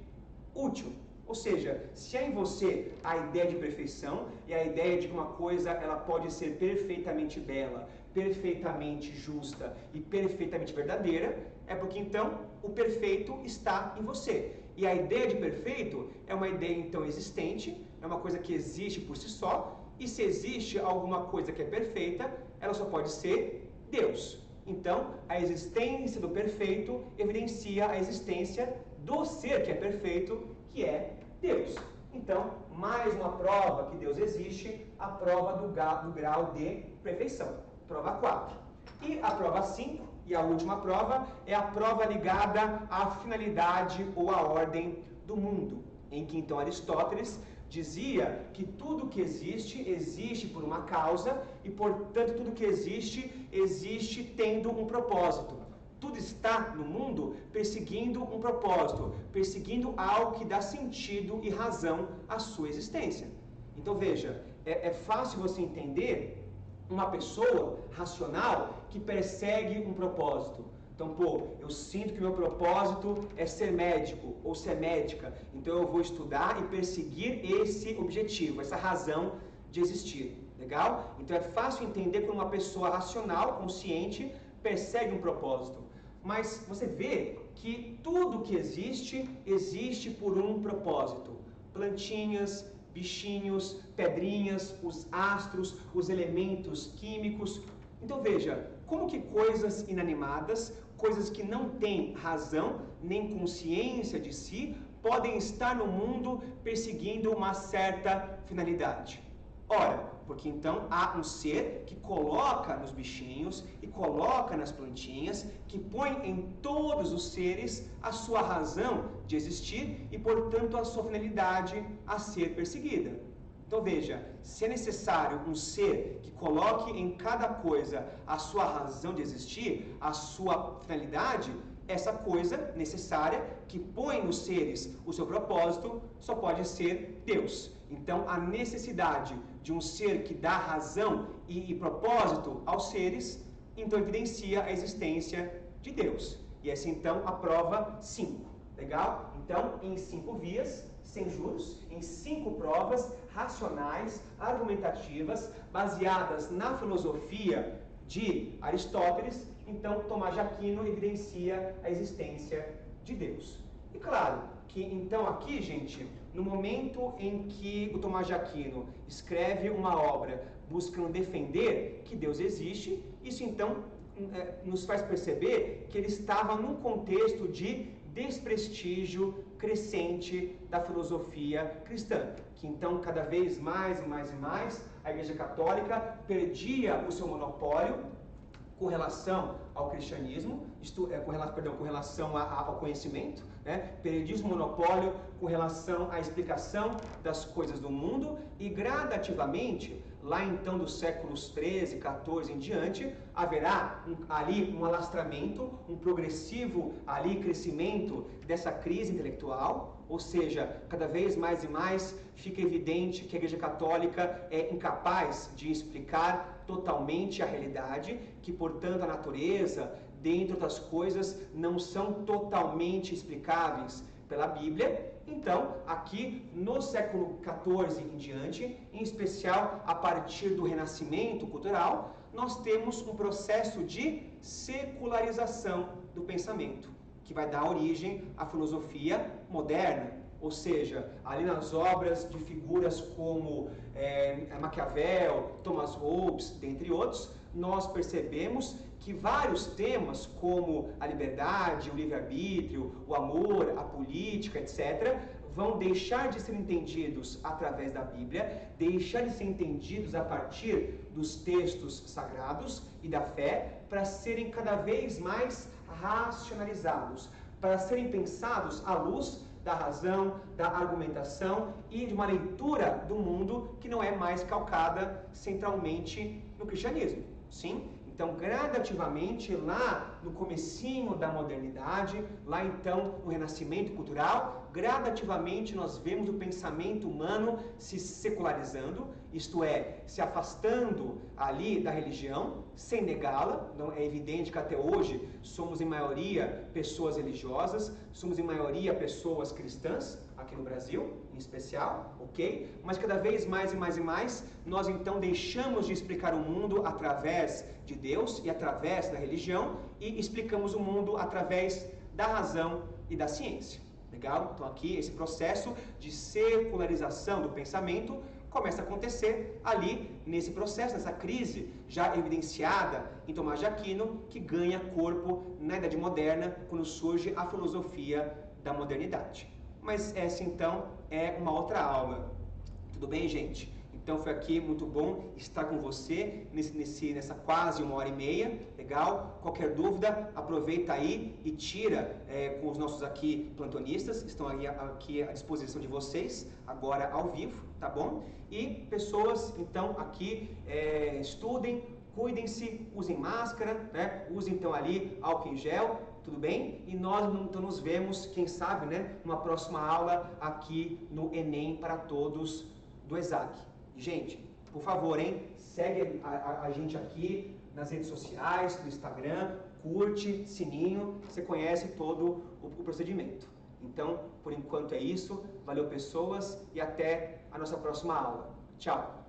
útil. Ou seja, se há em você a ideia de perfeição e a ideia de que uma coisa ela pode ser perfeitamente bela, perfeitamente justa e perfeitamente verdadeira, é porque então o perfeito está em você. E a ideia de perfeito é uma ideia então existente, é uma coisa que existe por si só, e se existe alguma coisa que é perfeita, ela só pode ser Deus. Então, a existência do perfeito evidencia a existência do ser que é perfeito, que é Deus. Então, mais uma prova que Deus existe, a prova do grau de perfeição. Prova 4. E a prova 5, e a última prova, é a prova ligada à finalidade ou à ordem do mundo, em que então Aristóteles dizia que tudo que existe, existe por uma causa e, portanto, tudo que existe, existe tendo um propósito. Tudo está no mundo perseguindo um propósito, perseguindo algo que dá sentido e razão à sua existência. Então, veja, é fácil você entender uma pessoa racional que persegue um propósito. Então, eu sinto que o meu propósito é ser médico ou ser médica, então eu vou estudar e perseguir esse objetivo, essa razão de existir. Legal? Então é fácil entender como uma pessoa racional, consciente, persegue um propósito. Mas você vê que tudo que existe, existe por um propósito. Plantinhas, bichinhos, pedrinhas, os astros, os elementos químicos. Então veja, como que coisas inanimadas, coisas que não têm razão nem consciência de si, podem estar no mundo perseguindo uma certa finalidade? Ora, porque então há um ser que coloca nos bichinhos e coloca nas plantinhas, que põe em todos os seres a sua razão de existir e, portanto, a sua finalidade a ser perseguida. Então veja, se é necessário um ser que coloque em cada coisa a sua razão de existir, a sua finalidade, essa coisa necessária que põe nos seres o seu propósito só pode ser Deus. Então a necessidade de um ser que dá razão e propósito aos seres, então evidencia a existência de Deus. E essa então a prova 5. Legal? Então, em 5 vias, sem juros, em 5 provas racionais, argumentativas, baseadas na filosofia de Aristóteles, então Tomás de Aquino evidencia a existência de Deus. E claro que então aqui, gente, no momento em que o Tomás de Aquino escreve uma obra buscando defender que Deus existe, isso então nos faz perceber que ele estava num contexto de desprestígio crescente da filosofia cristã, que então cada vez mais e mais e mais a Igreja Católica perdia o seu monopólio com relação ao cristianismo, com relação ao conhecimento, né? Perdia o monopólio com relação à explicação das coisas do mundo e gradativamente, lá então dos séculos 13, 14 em diante, haverá ali um alastramento, um progressivo ali crescimento dessa crise intelectual, ou seja, cada vez mais fica evidente que a Igreja Católica é incapaz de explicar totalmente a realidade, que portanto a natureza, dentre outras coisas, não são totalmente explicáveis pela Bíblia. Então, aqui no século XIV em diante, em especial a partir do Renascimento cultural, nós temos um processo de secularização do pensamento, que vai dar origem à filosofia moderna. Ou seja, ali nas obras de figuras como Maquiavel, Thomas Hobbes, dentre outros, nós percebemos que vários temas como a liberdade, o livre-arbítrio, o amor, a política, etc., vão deixar de ser entendidos através da Bíblia, deixar de ser entendidos a partir dos textos sagrados e da fé, para serem cada vez mais racionalizados, para serem pensados à luz da razão, da argumentação e de uma leitura do mundo que não é mais calcada centralmente no cristianismo. Sim? Então, gradativamente, lá no comecinho da modernidade, lá então no Renascimento cultural, gradativamente nós vemos o pensamento humano se secularizando, isto é, se afastando ali da religião, sem negá-la. Não é evidente que até hoje somos em maioria pessoas religiosas, somos em maioria pessoas cristãs, aqui no Brasil, em especial, ok? Mas cada vez mais e mais e mais, nós então deixamos de explicar o mundo através de Deus e através da religião e explicamos o mundo através da razão e da ciência. Legal? Então aqui esse processo de secularização do pensamento começa a acontecer ali nesse processo, nessa crise já evidenciada em Tomás de Aquino, que ganha corpo na Idade Moderna, quando surge a filosofia da modernidade. Mas essa então é uma outra aula. Tudo bem, gente? Então foi aqui muito bom estar com você nessa quase 1h30, legal? Qualquer dúvida, aproveita aí e tira com os nossos aqui plantonistas, que estão aqui à disposição de vocês, agora ao vivo, tá bom? E pessoas, então, aqui estudem, cuidem-se, usem máscara, né? Usem então ali álcool em gel, tudo bem? E nós então nos vemos, quem sabe, né, numa próxima aula aqui no Enem para Todos do ESAC. Gente, por favor, hein? Segue a gente aqui nas redes sociais, no Instagram, curte, sininho, você conhece todo o procedimento. Então, por enquanto é isso. Valeu, pessoas, e até a nossa próxima aula. Tchau!